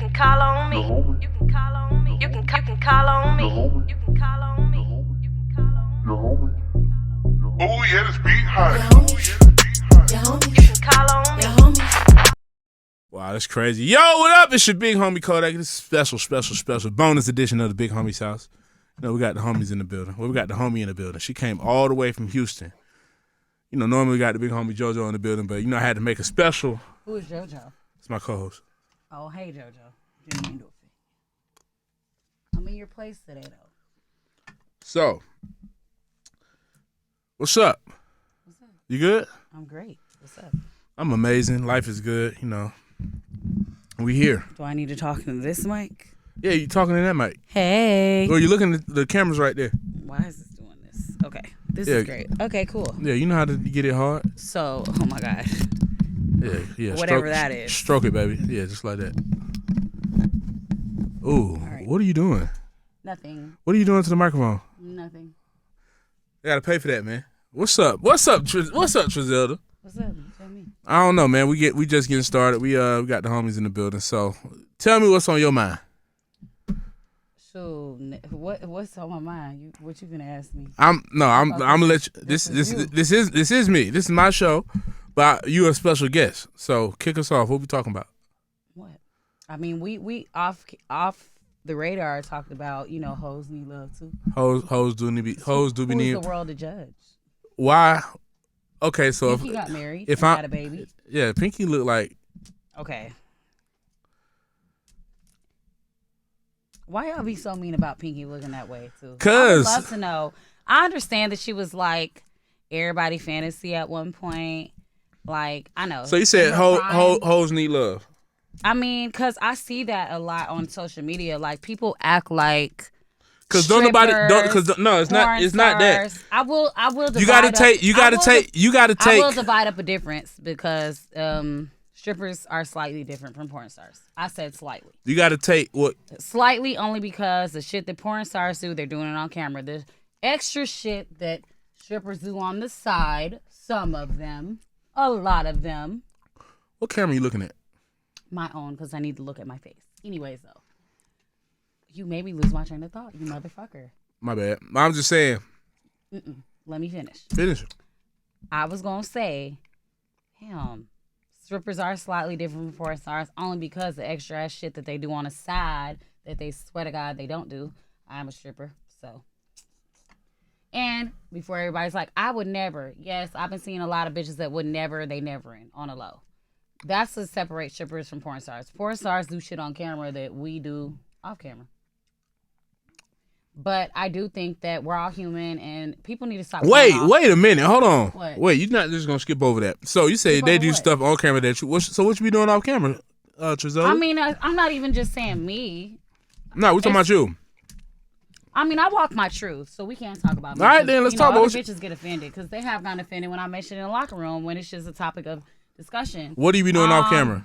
can call on me. You can call on me. You can call on me. You can call on me. You can call on me. Oh yeah, this beat hot. You can call on me. Wow, that's crazy. Yo, what up? It's your big homie Kodak. This is special bonus edition of the Big Homie's House. You know, we got the homies in the building. Well, we got the homie in the building. She came all the way from Houston. You know, normally we got the big homie JoJo in the building, but you know I had to make a special. Who is JoJo? It's my co-host. Oh, hey JoJo. Didn't mean to offend. I'm in your place today though. So, what's up? What's up? You good? I'm great. What's up? I'm amazing. Life is good. You know, we here. Do I need to talk into this mic? Yeah, you talking in that mic. Hey. Or you looking at the cameras right there. Why is this doing this? Okay. This is great. Okay, cool. Yeah, you know how to get it hard. So, oh my God. Yeah. Whatever that is. Stroke it, baby. Yeah, just like that. Ooh, right. What are you doing? Nothing. What are you doing to the microphone? Nothing. I gotta pay for that, man. What's up? What's up, Trizelda? What's up? Tell me. I don't know, man. We just getting started. We got the homies in the building. So tell me what's on your mind. So what's on my mind? What you gonna ask me? I'm gonna let you. This is me. This is my show, but you a special guest. So kick us off. What we talking about? What? I mean, we off the radar talked about, you know, hoes need love too. Hoes do need. Who's the world to judge? Why? Okay, so Pinky got married. If I had a baby. Yeah, Pinky looked like. Okay. Why y'all be so mean about Pinky looking that way too? I would love to know. I understand that she was like everybody fantasy at one point. Like, I know. So you said hoes need love. I mean, because I see that a lot on social media. Like, people act like. Because no, it's not that. I will divide You gotta take. I will divide up a difference because strippers are slightly different from porn stars. I said slightly. You gotta take what? Slightly only because the shit that porn stars do, they're doing it on camera. The extra shit that strippers do on the side, some of them, a lot of them. What camera are you looking at? My own, because I need to look at my face. Anyways, though. You made me lose my train of thought, you motherfucker. My bad. I'm just saying. Let me finish. Finish. I was going to say, strippers are slightly different from porn stars only because the extra ass shit that they do on the side that they swear to God they don't do. I'm a stripper, so. And before everybody's like, I would never. Yes, I've been seeing a lot of bitches that would never, they never in on a low. That's to separate strippers from porn stars. Porn stars do shit on camera that we do off camera. But I do think that we're all human and people need to stop. Wait a minute. Hold on. What? Wait, you're not just going to skip over that. So you say they do stuff on camera that you... So what you be doing off camera, Trizelda? I mean, I'm not even just saying me. No, we're talking about you. I mean, I walk my truth, so we can't talk about me. All right, then let's talk about... Other bitches get offended because they have gotten offended when I mention it in the locker room when it's just a topic of discussion. What do you be doing off camera?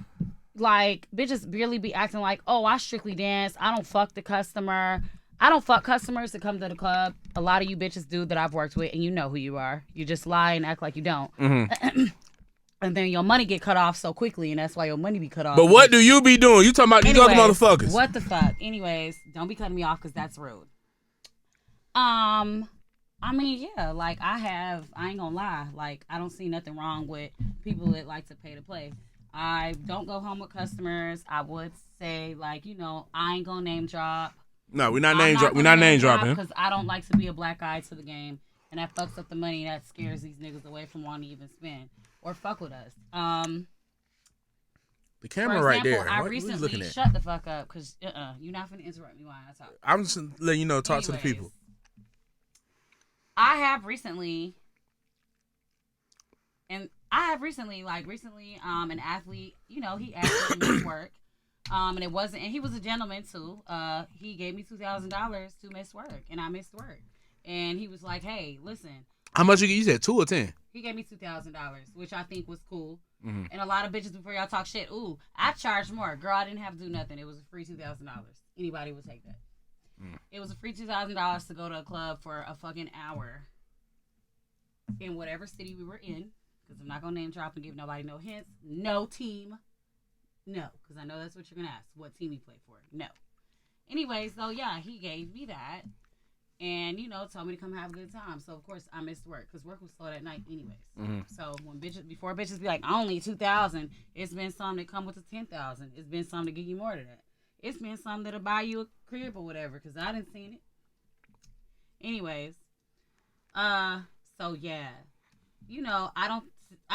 Like, bitches really be acting like, oh, I strictly dance. I don't fuck the customer. I don't fuck customers that come to the club. A lot of you bitches do that I've worked with, and you know who you are. You just lie and act like you don't. Mm-hmm. And then your money get cut off so quickly, and that's why your money be cut off. But what do you be doing? You talking about these other motherfuckers. What the fuck? Anyways, don't be cutting me off because that's rude. I mean, yeah, like I ain't gonna lie. Like, I don't see nothing wrong with people that like to pay to play. I don't go home with customers. I would say, like, you know, I ain't gonna name drop. No, we're not name dropping. Because I don't like to be a black eye to the game, and that fucks up the money. That scares these niggas away from wanting to even spend or fuck with us. The camera right there. I recently shut the fuck up because you're not finna interrupt me while I talk. I'm just letting you know. Talk to the people. I have recently, an athlete, you know, he asked me to miss work. And it wasn't, and he was a gentleman too. He gave me $2,000 to miss work, and I missed work. And he was like, "Hey, listen." How much you said? 2 or 10? He gave me $2,000, which I think was cool. Mm-hmm. And a lot of bitches before y'all talk shit. Ooh, I charged more, girl. I didn't have to do nothing. It was a free $2,000. Anybody would take that. It was a free $2,000 to go to a club for a fucking hour in whatever city we were in. Because I'm not gonna name drop and give nobody no hints. No team. No, because I know that's what you're going to ask. What team he played for? No. Anyway, so yeah, he gave me that. And, told me to come have a good time. So, of course, I missed work because work was slow that night anyways. Mm-hmm. So, before bitches be like, I only $2,000, it's been some that come with the $10,000. It's been some to give you more than that. It's been some that'll buy you a crib or whatever because I didn't see it. Anyways, so yeah, I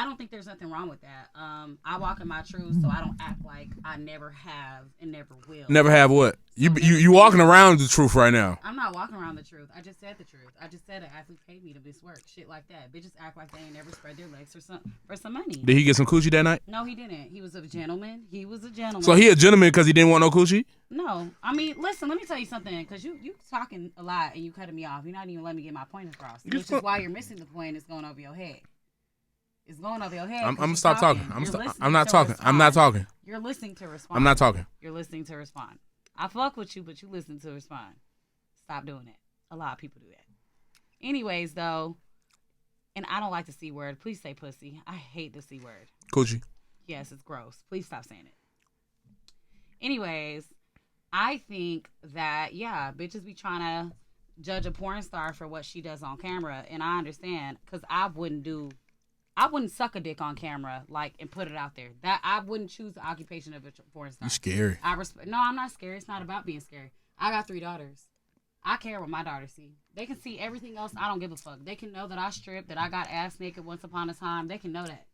don't think there's nothing wrong with that. I walk in my truth, so I don't act like I never have and never will. Never have what? You walking around the truth right now. I'm not walking around the truth. I just said the truth. I just said an athlete paid me to miss work. Shit like that. Bitches act like they ain't never spread their legs for some money. Did he get some coochie that night? No, he didn't. He was a gentleman. So he a gentleman because he didn't want no coochie? No. I mean, listen, let me tell you something. Because you talking a lot and you cutting me off. You're not even letting me get my point across. Which is why you're missing the point. It's going over your head. It's going over your head. I'm gonna stop talking. I'm not talking. I'm not talking. You're listening to respond. I'm not talking. You're listening to respond. I fuck with you, but you listen to respond. Stop doing it. A lot of people do that. Anyways, though, and I don't like the C word. Please say pussy. I hate the C word. Coochie. Yes, it's gross. Please stop saying it. Anyways, I think that, yeah, bitches be trying to judge a porn star for what she does on camera, and I understand because I wouldn't suck a dick on camera, and put it out there. That I wouldn't choose the occupation of a porn star. You scary. No, I'm not scary. It's not about being scary. I got 3 daughters. I care what my daughters see. They can see everything else. I don't give a fuck. They can know that I stripped, that I got ass naked once upon a time. They can know that.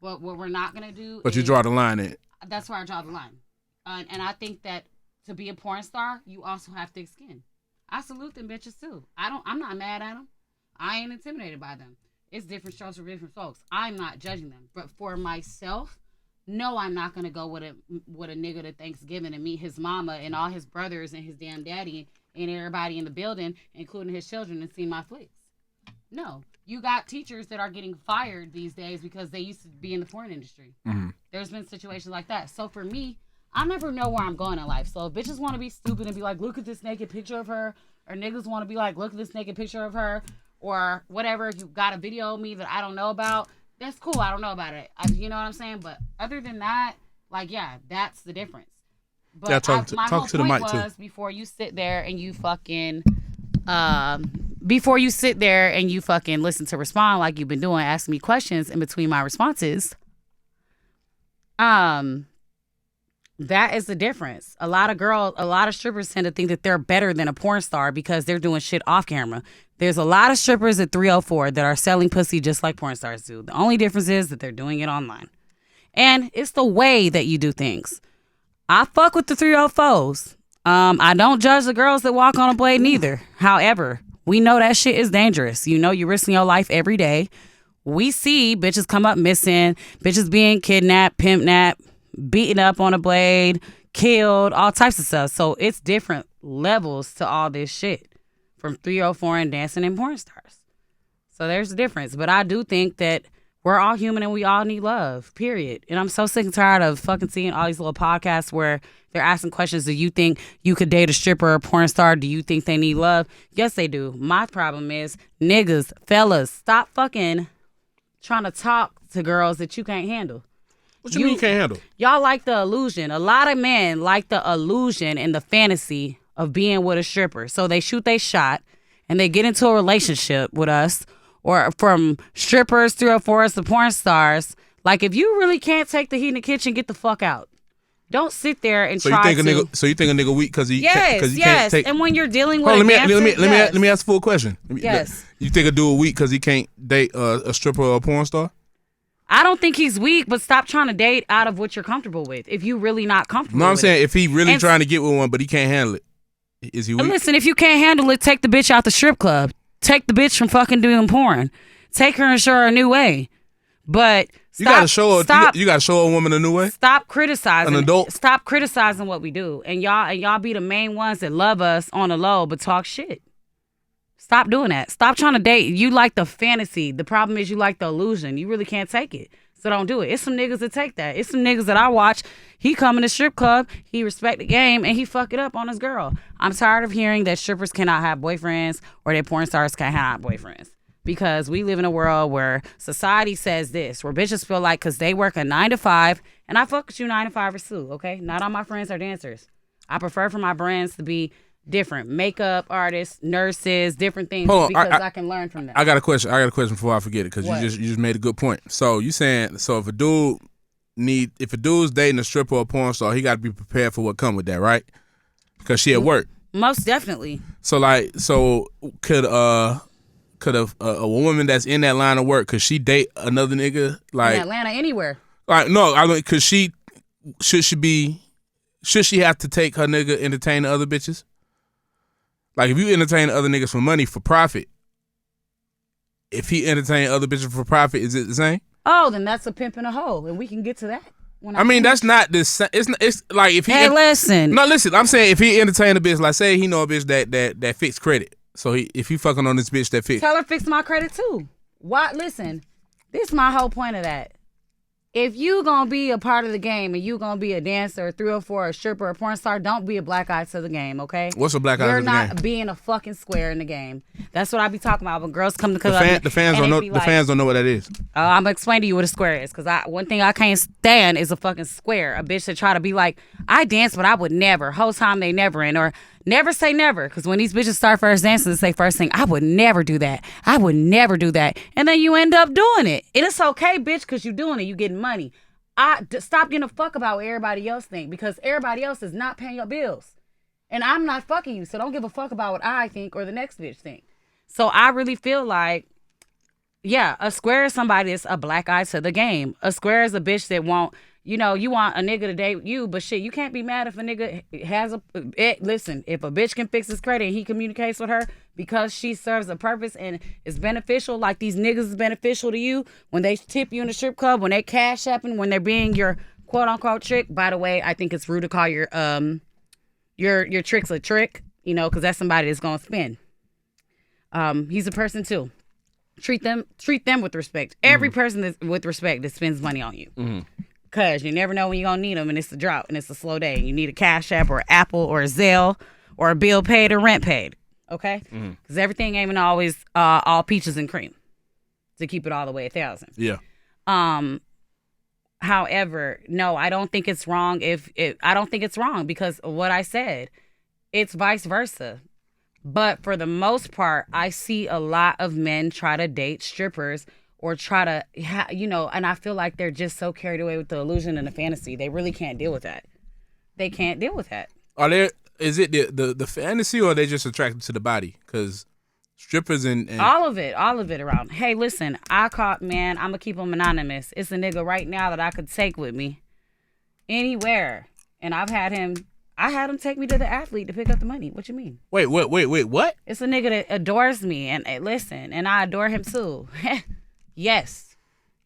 What we're not going to do But you draw the line at. That's where I draw the line. And I think that to be a porn star, you also have thick skin. I salute them bitches, too. I'm not mad at them. I ain't intimidated by them. It's different strokes for different folks. I'm not judging them. But for myself, no, I'm not going to go with a nigga to Thanksgiving and meet his mama and all his brothers and his damn daddy and everybody in the building, including his children, and see my flicks. No. You got teachers that are getting fired these days because they used to be in the porn industry. Mm-hmm. There's been situations like that. So for me, I never know where I'm going in life. So if bitches want to be stupid and be like, look at this naked picture of her, or niggas want to be like, look at this naked picture of her, or whatever, if you got a video of me that I don't know about, that's cool. I don't know about it. You know what I'm saying? But other than that, yeah, that's the difference. But yeah, talk to the mic, too. Before you sit there and you fucking listen to respond like you've been doing, asking me questions in between my responses, that is the difference. A lot of strippers tend to think that they're better than a porn star because they're doing shit off camera. There's a lot of strippers at 304 that are selling pussy just like porn stars do. The only difference is that they're doing it online. And it's the way that you do things. I fuck with the 304s. I don't judge the girls that walk on a blade neither. However, we know that shit is dangerous. You're risking your life every day. We see bitches come up missing, bitches being kidnapped, pimped, beaten up on a blade, killed, all types of stuff. So it's different levels to all this shit from 304 and dancing and porn stars. So there's a difference. But I do think that we're all human and we all need love, period. And I'm so sick and tired of fucking seeing all these little podcasts where they're asking questions. Do you think you could date a stripper or a porn star? Do you think they need love? Yes, they do. My problem is niggas, fellas, stop fucking trying to talk to girls that you can't handle. What you mean you can't handle? Y'all like the illusion. A lot of men like the illusion and the fantasy of being with a stripper. So they shoot their shot and they get into a relationship with us, or from strippers, 304s to porn stars. Like, if you really can't take the heat in the kitchen, get the fuck out. Don't sit there and try to. So you think a nigga weak because he yes. can't take. And when you're dealing with let me ask a full question. Yes. You think a dude weak because he can't date a stripper or a porn star? I don't think he's weak, but stop trying to date out of what you're comfortable with. If you really not comfortable with it. No, I'm saying if he really trying to get with one, but he can't handle it, is he weak? Listen, if you can't handle it, take the bitch out the strip club. Take the bitch from fucking doing porn. Take her and show her a new way. But you gotta show a woman a new way. Stop criticizing. An adult. Stop criticizing what we do, and y'all be the main ones that love us on the low, but talk shit. Stop doing that. Stop trying to date. You like the fantasy. The problem is you like the illusion. You really can't take it. So don't do it. It's some niggas that take that. It's some niggas that I watch. He come in the strip club, he respect the game, and he fuck it up on his girl. I'm tired of hearing that strippers cannot have boyfriends or that porn stars can't have boyfriends. because we live in a world where society says this, where bitches feel like because they work a 9 to 5, and I fuck with you 9 to 5ers too, okay? Not all my friends are dancers. I prefer for my brands to be different. Makeup artists, nurses, different things, because I can learn from them. I got a question before I forget it, because you just made a good point. So you saying, so if a dude's dating a stripper or a porn star, he got to be prepared for what come with that, right? Because she at work. Most definitely. So could a woman that's in that line of work, could she date another nigga like in Atlanta, anywhere? Like no, I mean, should she have to take her nigga entertain the other bitches? Like if you entertain other niggas for money for profit, if he entertain other bitches for profit, is it the same? Oh, then that's a pimp and a hoe, and we can get to that. I mean, that's not the same. It's like if he. Hey, listen. No, listen. I'm saying if he entertain a bitch, like say he know a bitch that fix credit. So if he fucking on this bitch that fix. Tell her fix my credit too. Why? Listen, this is my whole point of that. If you gonna be a part of the game and you gonna be a dancer, a 304, a stripper, a porn star, don't be a black eye to the game, okay? What's a black eye to the game? You're not being a fucking square in the game. That's what I be talking about when girls come to club. The fans don't know. The fans don't know what that is. I'm gonna explain to you what a square is, because one thing I can't stand is a fucking square. A bitch that try to be like, I dance, but I would never. Whole time they never in, or never say never, because when these bitches start first dancing, they say first thing, I would never do that. I would never do that, and then you end up doing it, and it's okay, bitch, because you doing it. You getting money. Stop getting a fuck about what everybody else think, because everybody else is not paying your bills. And I'm not fucking you, so don't give a fuck about what I think or the next bitch think. So I really feel like, yeah, a square is somebody that's a black eye to the game. A square is a bitch that won't, you want a nigga to date you, but shit, you can't be mad if a nigga has listen, if a bitch can fix his credit and he communicates with her because she serves a purpose and is beneficial, like these niggas is beneficial to you when they tip you in the strip club, when they cash apping, when they're being your quote unquote trick. By the way, I think it's rude to call your trick's a trick, because that's somebody that's gonna spend. He's a person too. Treat them with respect. Every person that's with respect that spends money on you. Mm-hmm. Because you never know when you're going to need them, and it's a drought, and it's a slow day. You need a Cash App or Apple or a Zelle or a bill paid or rent paid, okay? Because everything ain't always all peaches and cream to keep it all the way 1,000. Yeah. However, no, I don't think it's wrong I don't think it's wrong because of what I said. It's vice versa. But for the most part, I see a lot of men try to date strippers or try to, and I feel like they're just so carried away with the illusion and the fantasy. They really can't deal with that. They can't deal with that. Is it the fantasy, or are they just attracted to the body? Because strippers and all of it around. Hey, listen, I'm going to keep them anonymous. It's a nigga right now that I could take with me anywhere. And I had him take me to the athlete to pick up the money. What you mean? Wait, what? It's a nigga that adores me, and listen, and I adore him too. Yes.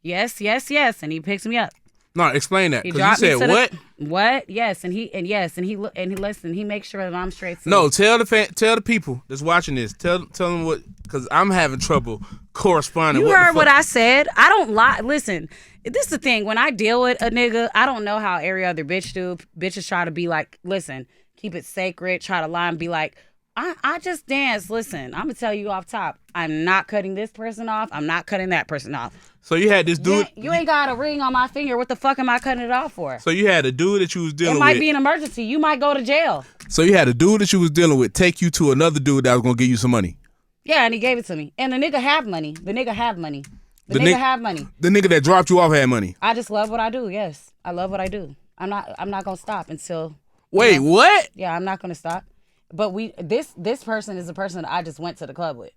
And he picks me up. No, explain that. Because you said what? What? Yes, and he listen. He makes sure that I'm straight. No, tell the people that's watching this. Tell them what, because I'm having trouble corresponding. You heard what I said. I don't lie. Listen, this is the thing. When I deal with a nigga, I don't know how every other bitch do. Bitches try to be like, listen, keep it sacred. Try to lie and be like, I just dance. Listen, I'm going to tell you off top. I'm not cutting this person off. I'm not cutting that person off. So you had this dude. You ain't got a ring on my finger. What the fuck am I cutting it off for? So you had a dude that you was dealing with. It might be an emergency. You might go to jail. So you had a dude that you was dealing with take you to another dude that was going to give you some money. Yeah, and he gave it to me. And the nigga have money. The nigga have money. The nigga that dropped you off had money. I just love what I do. Yes. I love what I do. I'm not going to stop until. Wait, what? Yeah, I'm not going to stop. But this person is a person that I just went to the club with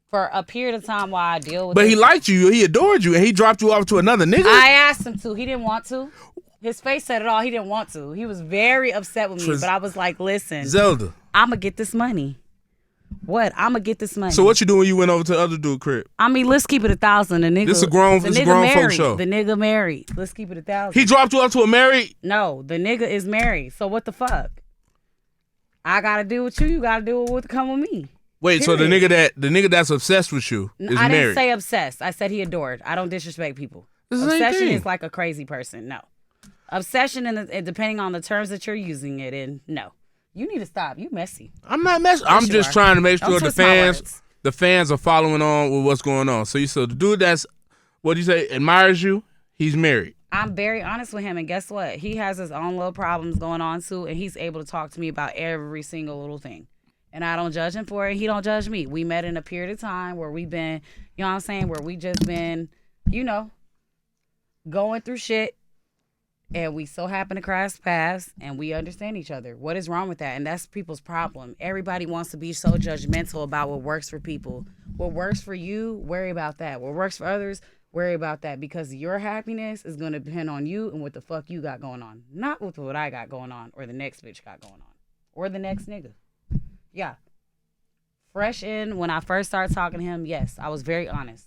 for a period of time while I deal with. But he liked you, he adored you, and he dropped you off to another nigga. I asked him to. He didn't want to. His face said it all. He didn't want to. He was very upset with me. But I was like, listen, Zelda, I'm gonna get this money. What? I'm gonna get this money. So what you doing when you went over to the other dude crib? I mean, let's keep it 1,000. The nigga. This is a grown folk show. The nigga married. Let's keep it 1,000. He dropped you off to a married? No, the nigga is married. So what the fuck? I gotta deal with you. You gotta deal with come with me. Wait, period. So the nigga that's obsessed with you is I married? Didn't say obsessed. I said he adored. I don't disrespect people. Obsession is like a crazy person. No, obsession and depending on the terms that you're using it in. No, you need to stop. You messy. I'm not messy. I'm just trying to make sure the fans. the fans are following on with what's going on. So the dude that's, what do you say, admires you, he's married. I'm very honest with him, and guess what? He has his own little problems going on too, and he's able to talk to me about every single little thing. And I don't judge him for it. He don't judge me. We met in a period of time where we've been, you know what I'm saying, where we just been, going through shit, and we so happen to cross paths, and we understand each other. What is wrong with that? And that's people's problem. Everybody wants to be so judgmental about what works for people. What works for you, worry about that. What works for others, worry about that, because your happiness is going to depend on you and what the fuck you got going on. Not with what I got going on or the next bitch got going on or the next nigga. Yeah. Fresh in, when I first started talking to him, yes, I was very honest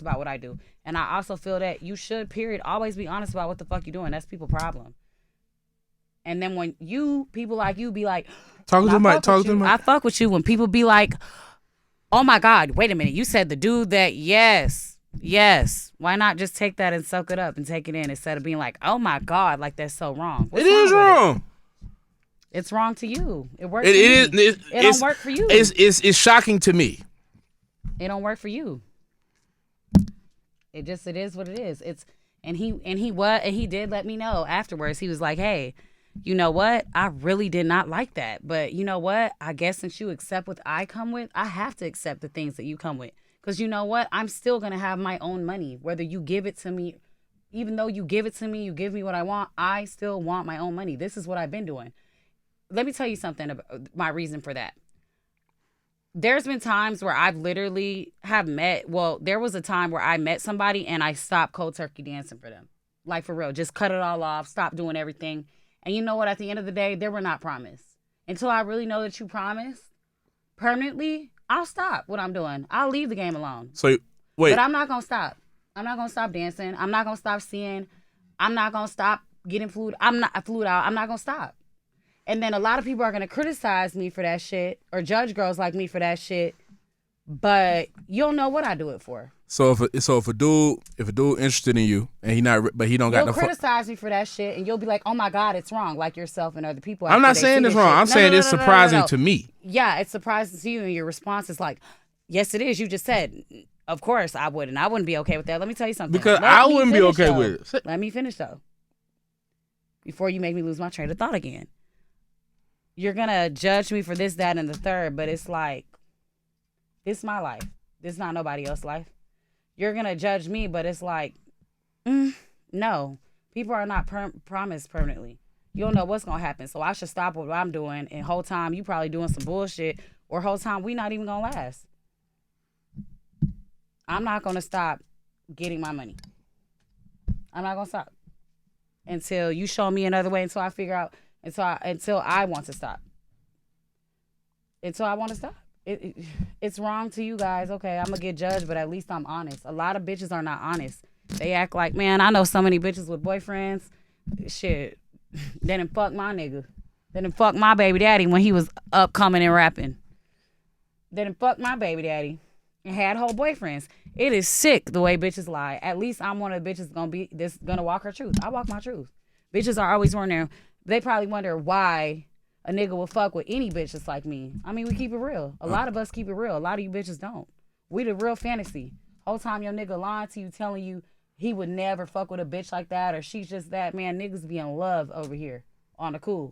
about what I do. And I also feel that you should, period, always be honest about what the fuck you doing. That's people's problem. And then when people like you be like, talk to the mic. I fuck with you when people be like, oh my God, wait a minute, you said the dude that, yes. Why not just take that and soak it up and take it in instead of being like, oh my God, like that's so wrong. It is wrong. It's wrong to you. It works. It don't work for you. It's shocking to me. It don't work for you. It is what it is. And he did let me know afterwards. He was like, hey, you know what? I really did not like that. But you know what? I guess since you accept what I come with, I have to accept the things that you come with. Because you know what? I'm still going to have my own money. Whether you give it to me, even though you give it to me, you give me what I want, I still want my own money. This is what I've been doing. Let me tell you something about my reason for that. There's been times where I've literally there was a time where I met somebody and I stopped cold turkey dancing for them. Like for real, just cut it all off, stop doing everything. And you know what? At the end of the day, they were not promised. Until I really know that you promised permanently, I'll stop what I'm doing. I'll leave the game alone. So, wait. But I'm not going to stop. I'm not going to stop dancing. I'm not going to stop seeing. I'm not going to stop getting flued out. I'm not going to stop. And then a lot of people are going to criticize me for that shit or judge girls like me for that shit. But you don't know what I do it for. So if a dude interested in you and he don't got you'll criticize me for that shit and you'll be like, oh my God, it's wrong, like yourself and other people. I'm not saying it's wrong. I'm saying it's surprising to me. Yeah, it's surprising to you, and your response is like, yes, it is. You just said, of course I wouldn't. I wouldn't be okay with that. Let me tell you something. Because I wouldn't be okay with it. Let me finish though. Before you make me lose my train of thought again. You're gonna judge me for this, that, and the third, but it's like, this is my life. This is not nobody else's life. You're going to judge me, but it's like, no. People are not promised permanently. You don't know what's going to happen. So I should stop what I'm doing, and whole time you probably doing some bullshit, or whole time we not even going to last. I'm not going to stop getting my money. I'm not going to stop until you show me another way, until I figure out, until I want to stop. Until I want to stop. It's wrong to you guys. Okay, I'm gonna get judged, but at least I'm honest. A lot of bitches are not honest. They act like, man, I know so many bitches with boyfriends. Shit, they done fuck my nigga. They done fuck my baby daddy when he was upcoming and rapping. They done fuck my baby daddy and had whole boyfriends. It is sick the way bitches lie. At least I'm one of the bitches gonna walk her truth. I walk my truth. Bitches are always wondering. They probably wonder why a nigga will fuck with any bitch that's like me. I mean, we keep it real. A lot of us keep it real. A lot of you bitches don't. We the real fantasy. Whole time your nigga lying to you, telling you he would never fuck with a bitch like that or she's just that. Man, niggas be in love over here on the cool.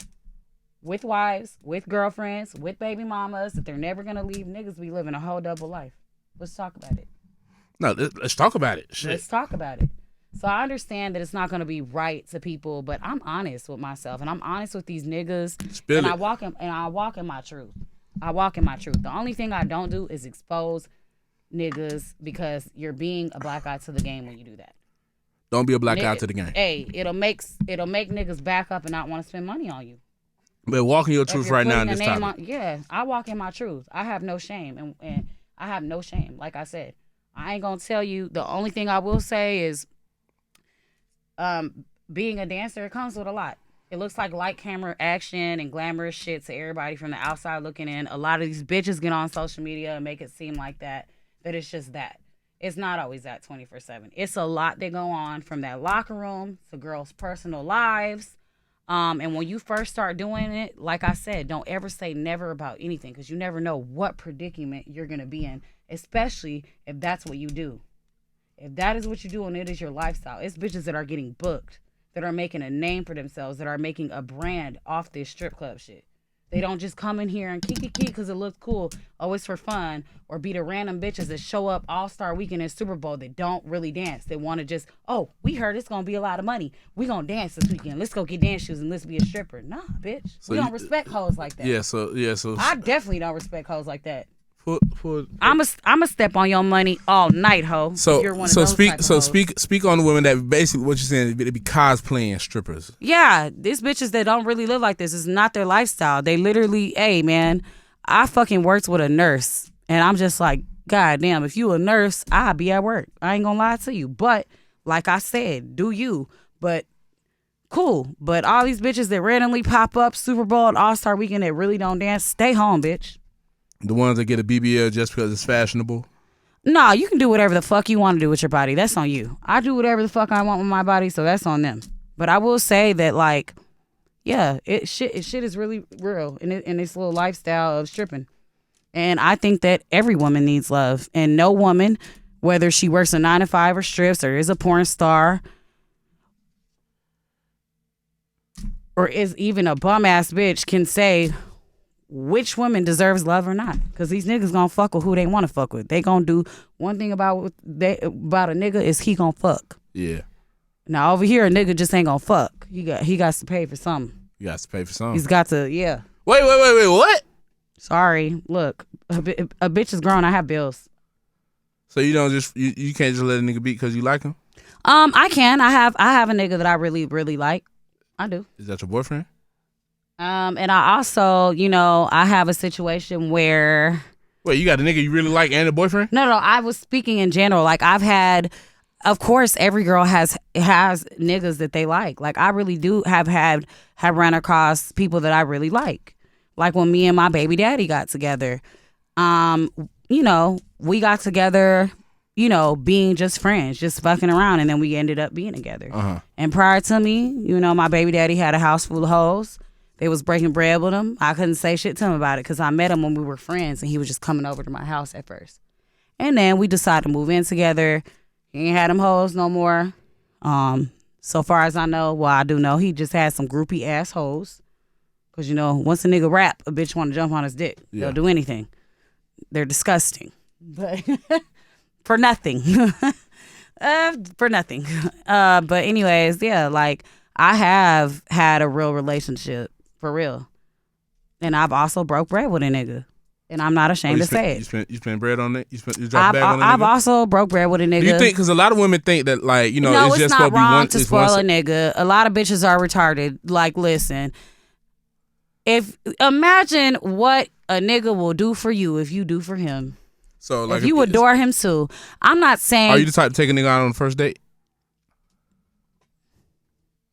With wives, with girlfriends, with baby mamas that they're never going to leave. Niggas be living a whole double life. Let's talk about it. No, let's talk about it. Shit. Let's talk about it. So I understand that it's not going to be right to people, but I'm honest with myself and I'm honest with these niggas. I walk in my truth. I walk in my truth. The only thing I don't do is expose niggas because you're being a black eye to the game when you do that. Don't be a black eye to the game. Hey, it'll make niggas back up and not want to spend money on you. But walking your truth right now in this topic. Yeah, I walk in my truth. I have no shame and I have no shame. Like I said, I ain't gonna tell you. The only thing I will say is being a dancer, it comes with a lot. It looks like light camera action and glamorous shit to everybody from the outside looking in. A lot of these bitches get on social media and make it seem like that it's just that. It's not always that 24/7. It's a lot that go on from that locker room to girls' personal lives. And when you first start doing it, like I said, don't ever say never about anything because you never know what predicament you're going to be in, especially if that's what you do. If that is what you do and it is your lifestyle, it's bitches that are getting booked, that are making a name for themselves, that are making a brand off this strip club shit. They don't just come in here and kick because it looks cool, always for fun, or be the random bitches that show up All-Star Weekend and Super Bowl that don't really dance. They want to just, oh, we heard it's going to be a lot of money. We going to dance this weekend. Let's go get dance shoes and let's be a stripper. Nah, bitch. We don't respect hoes like that. So I definitely don't respect hoes like that. For I'm a step on your money all night, ho. So You're one of those type of hoes. speak on the women that basically what you're saying they be cosplaying strippers. Yeah, these bitches that don't really live like this is not their lifestyle. They literally, hey man, I fucking worked with a nurse, and I'm just like, God damn, if you a nurse, I'll be at work. I ain't gonna lie to you, but like I said, do you? But cool. But all these bitches that randomly pop up Super Bowl and All-Star Weekend that really don't dance, stay home, bitch. The ones that get a BBL just because it's fashionable. No, you can do whatever the fuck you want to do with your body. That's on you. I do whatever the fuck I want with my body, so that's on them. But I will say that, like, yeah, shit is really real in this little lifestyle of stripping. And I think that every woman needs love. And no woman, whether she works a 9-to-5 or strips or is a porn star or is even a bum-ass bitch, can say which woman deserves love or not. Because these niggas gonna fuck with who they want to fuck with. They gonna do one thing about a nigga is he gonna fuck. Yeah. Now over here, a nigga just ain't gonna fuck. He got to pay for something. He got to pay for something. He's got to, yeah. Wait, what? Sorry, look, a bitch is grown. I have bills. So you don't just you can't just let a nigga beat because you like him? I can. I have a nigga that I really, really like. I do. Is that your boyfriend? And I also, I have a situation where. Wait, you got a nigga you really like and a boyfriend? No, I was speaking in general. Like I've had, of course, every girl has niggas that they like. Like I really do have run across people that I really like. Like when me and my baby daddy got together, we got together, being just friends, just fucking around, and then we ended up being together. Uh-huh. And prior to me, my baby daddy had a house full of hoes. They was breaking bread with him. I couldn't say shit to him about it because I met him when we were friends, and he was just coming over to my house at first. And then we decided to move in together. He ain't had them hoes no more. So far as I know, well, I do know he just had some groupie ass hoes. Because, once a nigga rap, a bitch want to jump on his dick. Yeah. They'll do anything. They're disgusting. But for nothing. For nothing. But anyways, yeah, like I have had a real relationship. For real. And I've also broke bread with a nigga. And I'm not ashamed to say it. You spent bread on it? You dropped bag on a nigga? I've also broke bread with a nigga. Do you think, because a lot of women think that, like, no, it's just not supposed to be wrong one. to spoil a nigga. A lot of bitches are retarded. Like, listen, imagine what a nigga will do for you if you do for him. So, like, if you adore him too. I'm not saying. Are you the type to take a nigga out on the first date?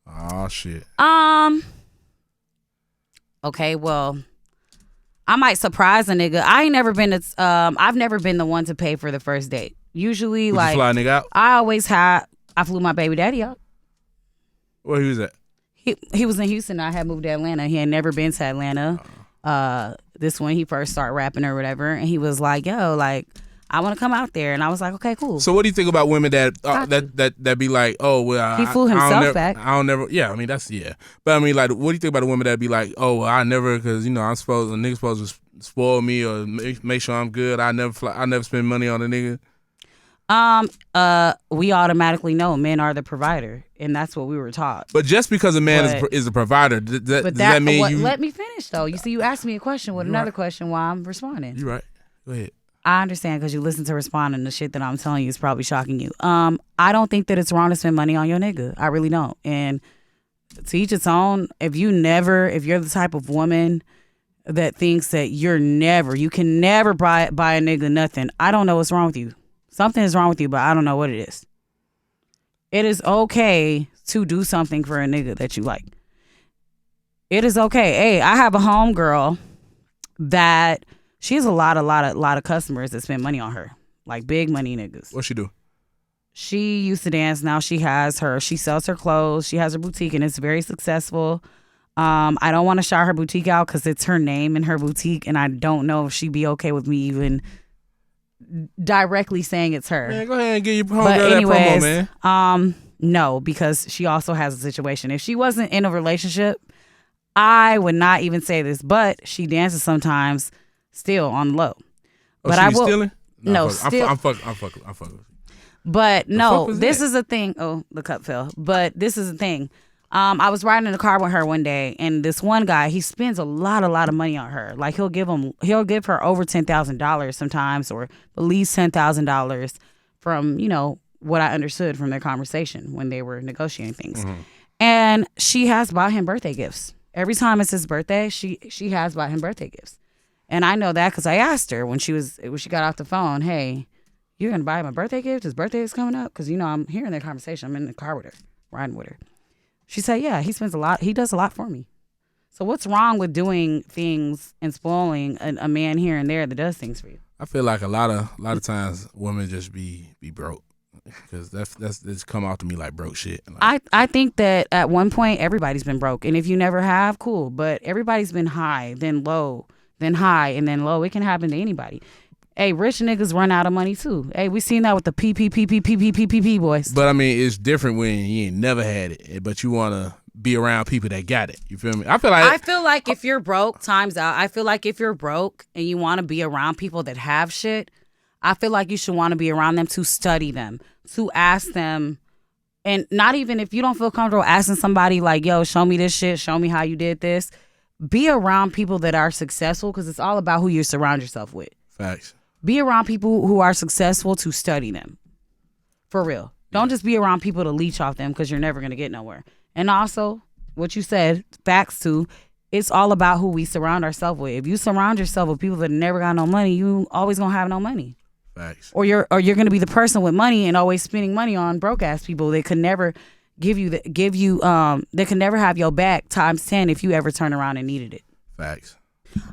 Oh shit. Okay, well, I might surprise a nigga. I've never been the one to pay for the first date. Usually, Would like, you fly a nigga out? I flew my baby daddy out. Where he was at? He was in Houston. I had moved to Atlanta. He had never been to Atlanta. This when he first started rapping or whatever, and he was like, "Yo, like, I want to come out there," and I was like, "Okay, cool." So, what do you think about women that be like, "Oh, well, he flew himself back." I don't never. Yeah, I mean that's yeah. But I mean, like, what do you think about a woman that be like, "Oh, well, I never," because a nigga supposed to spoil me or make sure I'm good. I never spend money on a nigga. We automatically know men are the provider, and that's what we were taught. But just because a man is a provider, does that mean you? Let me finish though. You see, you asked me a question with another question while I'm responding. You're right. Go ahead. I understand because you listen to respond, and the shit that I'm telling you is probably shocking you. I don't think that it's wrong to spend money on your nigga. I really don't. And to each its own. If you're the type of woman that thinks that you can never buy a nigga nothing, I don't know what's wrong with you. Something is wrong with you, but I don't know what it is. It is okay to do something for a nigga that you like. It is okay. Hey, I have a homegirl that she has a lot of customers that spend money on her, like big money niggas. What she do? She used to dance. Now she sells her clothes. She has her boutique and it's very successful. I don't want to shout her boutique out because it's her name and her boutique, and I don't know if she'd be okay with me even directly saying it's her. Man, go ahead and get your homegirl But that promo, anyways, man. no, because she also has a situation. If she wasn't in a relationship, I would not even say this, but she dances sometimes still on the low. Oh, But she I be will. stealing? No, I'm fucking. But no, was this that? is the thing. Oh, the cup fell. But this is the thing. I was riding in the car with her one day, and this one guy, he spends a lot of money on her. Like he'll give her over $10,000 sometimes, or at least $10,000 from what I understood from their conversation when they were negotiating things. Mm-hmm. And she has bought him birthday gifts. Every time it's his birthday, she has bought him birthday gifts. And I know that because I asked her when she got off the phone, hey, you're going to buy him a birthday gift? His birthday is coming up? Because, I'm hearing their conversation. I'm in the car with her, riding with her. She said, yeah, he spends a lot. He does a lot for me. So what's wrong with doing things and spoiling a man here and there that does things for you? I feel like a lot of times women just be broke. Because that's come out to me like broke shit. Like, I think that at one point everybody's been broke, and if you never have, cool. But everybody's been high, then low, then high, and then low. It can happen to anybody. Hey, rich niggas run out of money too. Hey, we seen that with the PPP boys. But I mean, it's different when you ain't never had it, but you want to be around people that got it. You feel me? I feel like if you're broke, time's out. I feel like if you're broke and you want to be around people that have shit, I feel like you should want to be around them to study them, to ask them, and not even if you don't feel comfortable asking somebody like, yo, show me this shit, show me how you did this. Be around people that are successful because it's all about who you surround yourself with. Facts. Be around people who are successful to study them. For real. Don't just be around people to leech off them because you're never going to get nowhere. And also, what you said, facts too, it's all about who we surround ourselves with. If you surround yourself with people that never got no money, you always going to have no money. Facts. Or you're going to be the person with money and always spending money on broke ass people that could never they could never have your back times 10 if you ever turn around and needed it. Facts.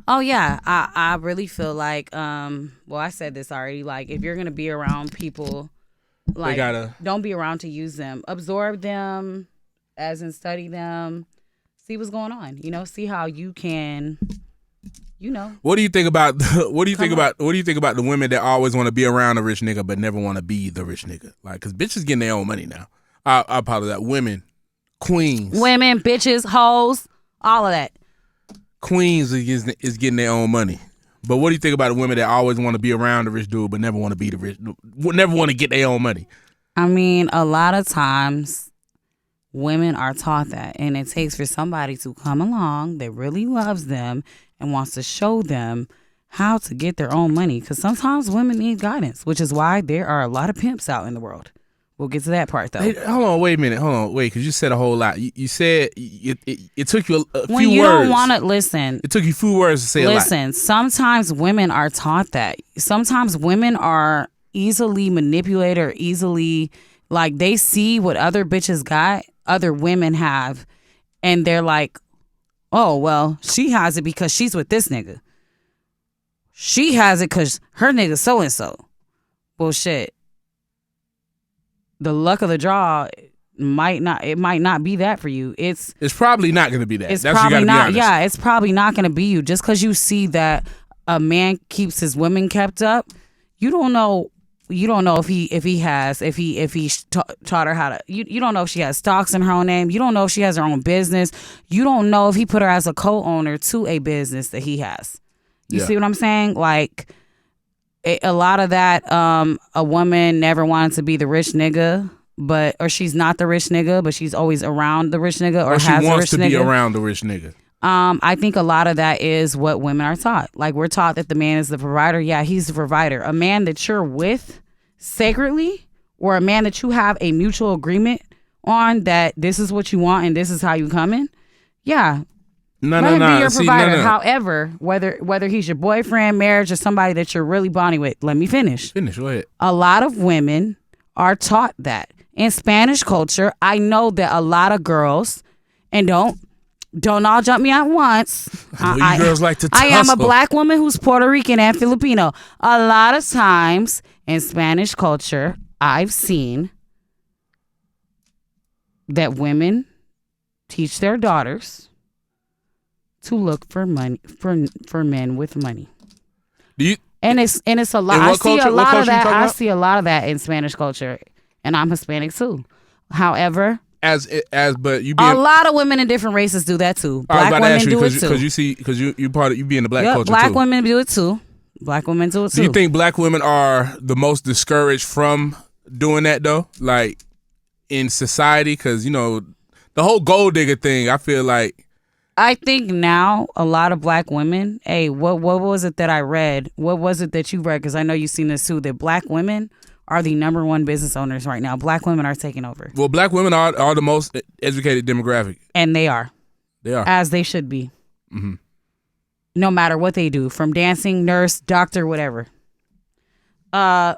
Oh yeah, I really feel like I said this already. Like if you're gonna be around people, like don't be around to use them. Absorb them, as in study them. See what's going on. See how you can. What do you think about the women that always want to be around a rich nigga but never want to be the rich nigga? Like, cause bitches getting their own money now. I apologize. Women, queens, bitches, hoes, all of that. Queens is getting their own money. But what do you think about the women that always want to be around the rich dude but never want to be the rich, never want to get their own money? I mean, a lot of times women are taught that, and it takes for somebody to come along that really loves them and wants to show them how to get their own money. Because sometimes women need guidance, which is why there are a lot of pimps out in the world. We'll get to that part, though. Hey, hold on, wait a minute. Because you said a whole lot. You said it took you a few words. When you don't want to listen. It took you a few words to say a lot. Listen, sometimes women are taught that. Sometimes women are easily manipulated or easily, like, they see what other bitches got, other women have, and they're like, oh, well, she has it because she's with this nigga. She has it because her nigga so-and-so. Bullshit. The luck of the draw might not be that for you. It's probably not going to be that. It's That's probably not. Be yeah, it's probably not going to be you. Just because you see that a man keeps his women kept up, you don't know. You don't know if he taught her how to. You don't know if she has stocks in her own name. You don't know if she has her own business. You don't know if he put her as a co-owner to a business that he has. You see what I'm saying? Like. A lot of that, a woman never wanted to be the rich nigga, or she's not the rich nigga, but she's always around the rich nigga, or she has wants a rich to be nigga. around the rich nigga. I think a lot of that is what women are taught. Like, we're taught that the man is the provider. Yeah, he's the provider. A man that you're with sacredly, or a man that you have a mutual agreement on that this is what you want and this is how you coming. Yeah. Let him be your provider. However, whether he's your boyfriend, marriage, or somebody that you're really bonding with, let me finish. Go ahead. A lot of women are taught that. In Spanish culture, I know that a lot of girls, and don't all jump me at once. You girls like to tussle. I am a black woman who's Puerto Rican and Filipino. A lot of times in Spanish culture, I've seen that women teach their daughters to look for money for men with money. Do you? And it's a lot. I see a lot of that. I see a lot of that in Spanish culture, and I'm Hispanic too. However, but you a lot of women in different races do that too. Black women do it too. Because you be in the black culture black too. women do it too. Black women do it too. Do you think black women are the most discouraged from doing that though? Like in society, because the whole gold digger thing. I feel like. I think now a lot of black women. Hey, what was it that I read? What was it that you read? Because I know you've seen this too. That black women are the number one business owners right now. Black women are taking over. Well, black women are the most educated demographic, and they are. They are, as they should be. Mm-hmm. No matter what they do, from dancing, nurse, doctor, whatever. I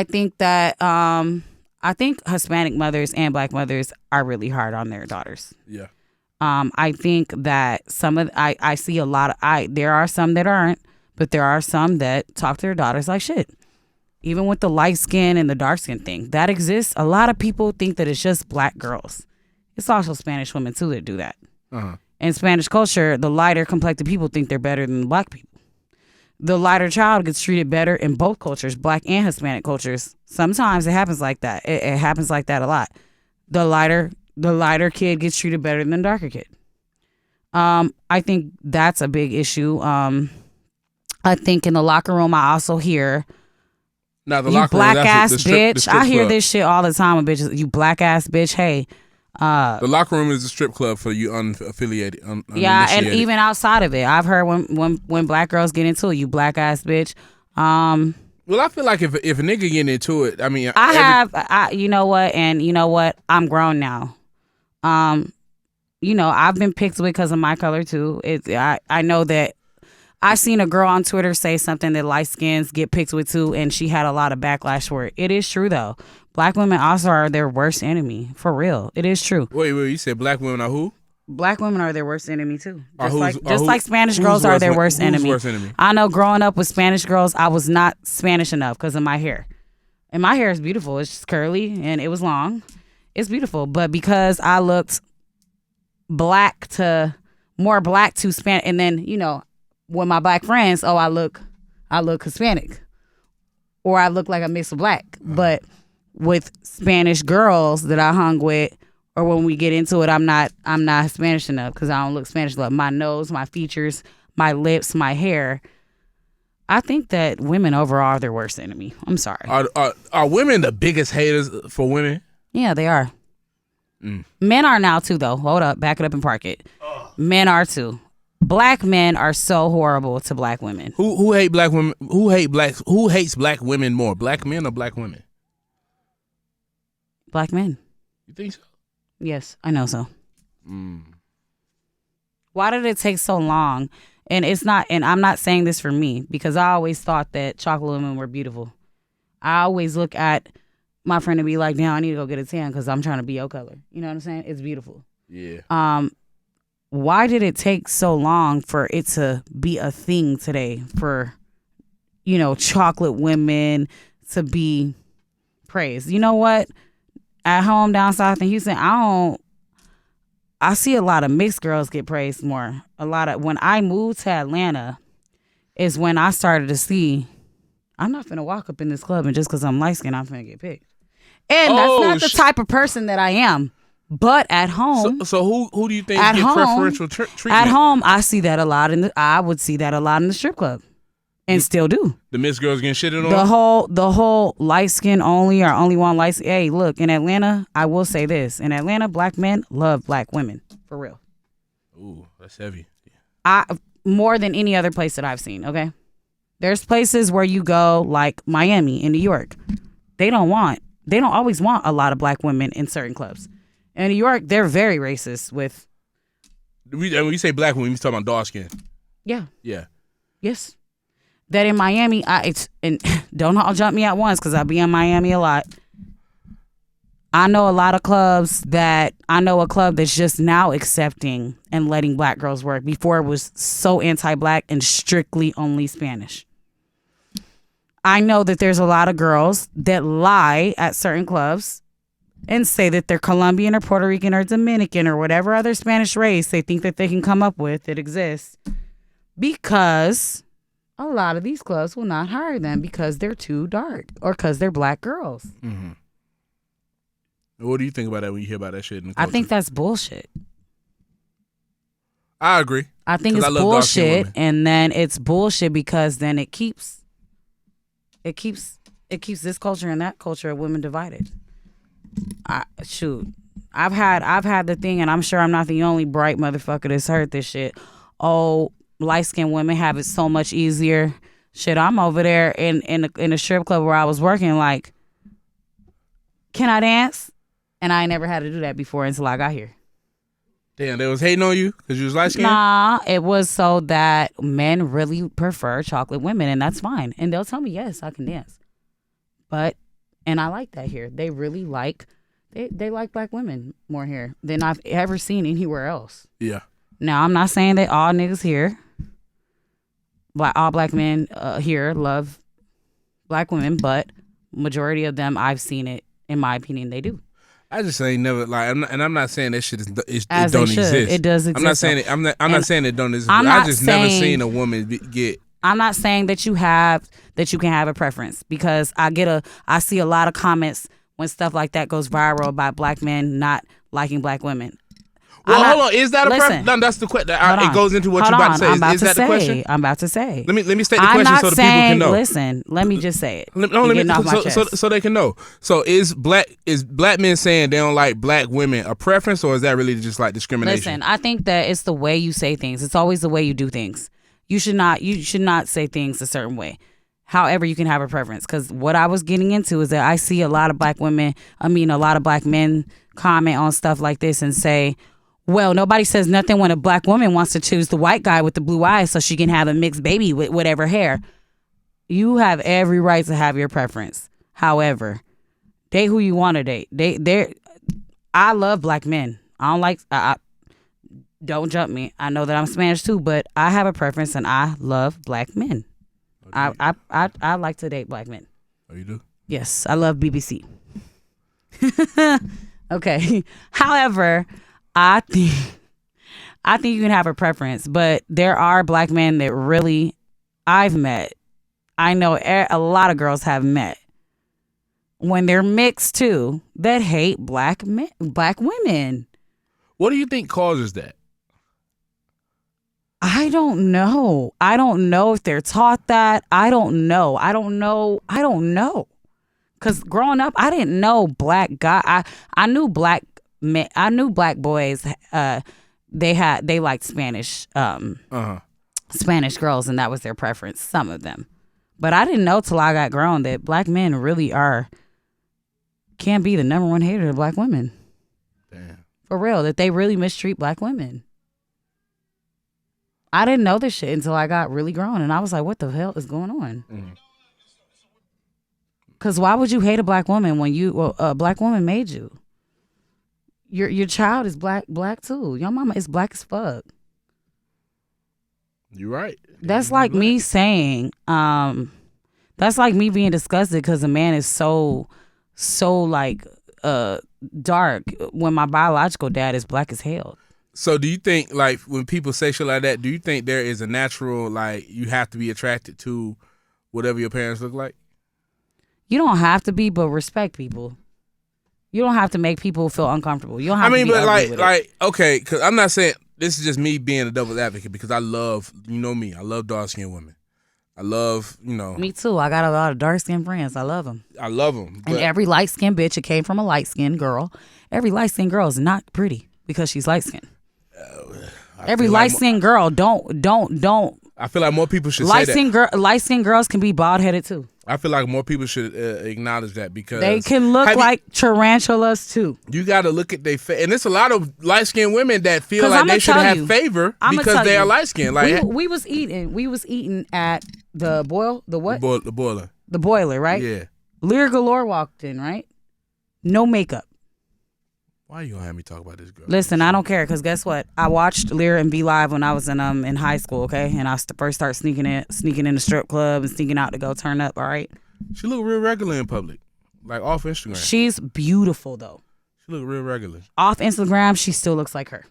think that Hispanic mothers and black mothers are really hard on their daughters. Yeah. I think that I see a lot of there are some that aren't, but there are some that talk to their daughters like shit. Even with the light skin and the dark skin thing that exists, a lot of people think that it's just black girls. It's also Spanish women too that do that. Uh-huh. In Spanish culture, the lighter complected people think they're better than the black people. The lighter child gets treated better in both cultures, black and Hispanic cultures. Sometimes it happens like that. It happens like that a lot. The lighter kid gets treated better than the darker kid. I think that's a big issue. I think in the locker room, I also hear, now, the you locker black room, ass the bitch. strip I hear club. this shit all the time with bitches. You black ass bitch. Hey. The locker room is a strip club for you unaffiliated. Yeah, and even outside of it, I've heard when black girls get into it, you black ass bitch. Well, I feel like if a nigga getting into it, I mean, you know what, I'm grown now. I've been picked with because of my color too. I know that I seen a girl on Twitter say something that light skins get picked with too, and she had a lot of backlash for it. It is true though. Black women also are their worst enemy. For real. It is true. Wait, you said black women are who? Black women are their worst enemy too. Just like Spanish girls are their worst enemy. Worst enemy. I know growing up with Spanish girls, I was not Spanish enough because of my hair. And my hair is beautiful. It's just curly and it was long. It's beautiful. But because I looked more black to Spanish, and then, with my black friends, I look Hispanic. Or I look like a mix of black. But with Spanish girls that I hung with, or when we get into it, I'm not Spanish enough because I don't look Spanish enough. My nose, my features, my lips, my hair. I think that women overall are their worst enemy. I'm sorry. Are women the biggest haters for women? Yeah, they are. Men are now too, though. Hold up, back it up and park it. Men are too. Black men are so horrible to black women. Who hate black women? Who hates black women more? Black men or black women? Black men. You think so? Yes, I know so. Why did it take so long? And I'm not saying this for me, because I always thought that chocolate women were beautiful. I always look at my friend and be like, damn, I need to go get a tan because I'm trying to be your color. You know what I'm saying? It's beautiful. Yeah. Why did it take so long for it to be a thing today for, chocolate women to be praised? You know what? At home down south in Houston, I see a lot of mixed girls get praised more. When I moved to Atlanta is when I started to see, I'm not finna walk up in this club and just because I'm light skinned, I'm finna get picked. And that's not the type of person that I am. But at home, so who do you think get preferential treatment? At home, I see that a lot I would see that a lot in the strip club, and still do. The mixed girls getting shitted on. The whole light skin only, or only one light skin. Hey, look, in Atlanta, I will say this: in Atlanta, black men love black women for real. Ooh, that's heavy. More than any other place that I've seen. Okay, there's places where you go, like Miami in New York. They don't always want a lot of black women in certain clubs. In New York, they're very racist with. When you say black women, you talking about dark skin. Yeah. Yeah. Yes. That in Miami, and don't all jump me at once because I be in Miami a lot. I know a lot of clubs I know a club that's just now accepting and letting black girls work. Before it was so anti-black and strictly only Spanish. I know that there's a lot of girls that lie at certain clubs and say that they're Colombian or Puerto Rican or Dominican or whatever other Spanish race they think that they can come up with that exists, because a lot of these clubs will not hire them because they're too dark or because they're black girls. Mm-hmm. What do you think about that when you hear about that shit in the I culture? think that's bullshit. I agree. I think it's bullshit, and then it's bullshit because then it keeps this culture and that culture of women divided. I've had the thing, and I'm sure I'm not the only bright motherfucker that's heard this shit. Oh, light-skinned women have it so much easier. Shit, I'm over there in a strip club where I was working, like, can I dance? And I ain't never had to do that before until I got here. Damn, they was hating on you because you was light-skinned? Nah, it was so that men really prefer chocolate women, and that's fine. And they'll tell me, yes, I can dance. And I like that here. They really like, they like black women more here than I've ever seen anywhere else. Yeah. Now, I'm not saying that all niggas here, all black men here love black women, but majority of them, I've seen it, in my opinion, they do. I just ain't never like, I'm not saying that shit don't exist. It does exist. I'm not saying it. I'm not saying it don't exist. I just never seen a woman get. I'm not saying that you can have a preference, because I see a lot of comments when stuff like that goes viral about black men not liking black women. Well, hold on. Is that a preference? No, that's the question. It goes into what you're about to say. Is that the question? I'm about to say. Let me state the question so the people can know. Listen, let me just say it. So they can know. So is black men saying they don't like black women a preference, or is that really just like discrimination? Listen, I think that it's the way you say things. It's always the way you do things. You should not say things a certain way. However, you can have a preference, because what I was getting into is that I see a lot of black men comment on stuff like this and say, well, nobody says nothing when a black woman wants to choose the white guy with the blue eyes so she can have a mixed baby with whatever hair. You have every right to have your preference. However, date who you want to date. I love black men. I don't like. Don't jump me. I know that I'm Spanish too, but I have a preference and I love black men. I like to date black men. Oh, you do? Yes, I love BBC. Okay. However, I think you can have a preference, but there are black men that really I've met. I know a lot of girls have met when they're mixed too that hate black women. What do you think causes that? I don't know. I don't know if they're taught that. I don't know. Because growing up, I didn't know black guy. I knew black men. I knew black boys. They liked Spanish. Spanish girls, and that was their preference. Some of them, but I didn't know till I got grown that black men really can be the number one hater of black women. Damn. For real, that they really mistreat black women. I didn't know this shit until I got really grown, and I was like, what the hell is going on? Because why would you hate a black woman when a black woman made you? Your child is black too. Your mama is black as fuck. You're right. That's like me saying, that's like me being disgusted because a man is so like dark when my biological dad is black as hell. So do you think, like, when people say shit like that, do you think there is a natural, like, you have to be attracted to whatever your parents look like? You don't have to be, but respect people. You don't have to make people feel uncomfortable. You don't have to be ugly with it. Okay, because I'm not saying, this is just me being a devil's advocate, because I love, me, I love dark-skinned women. I love, Me too. I got a lot of dark-skinned friends. I love them. And every light-skinned bitch, it came from a light-skinned girl. Every light-skinned girl is not pretty because she's light-skinned. Every light-skinned girl don't. I feel like more people should say that. Light-skinned girls can be bald-headed too. I feel like more people should acknowledge that, because they can look like tarantulas too. You got to look at their face, and there's a lot of light-skinned women that feel like they should have favor because they are light-skinned. Like we was eating at the what? The boiler. The boiler, right? Yeah. Lear Galore walked in, right? No makeup. Why you gonna have me talk about this girl? Listen, I don't care, because guess what? I watched Lear and Be Live when I was in high school, okay? And I first started sneaking in the strip club and sneaking out to go turn up, all right? She look real regular in public, like off Instagram. She's beautiful, though. She look real regular. Off Instagram, she still looks like her.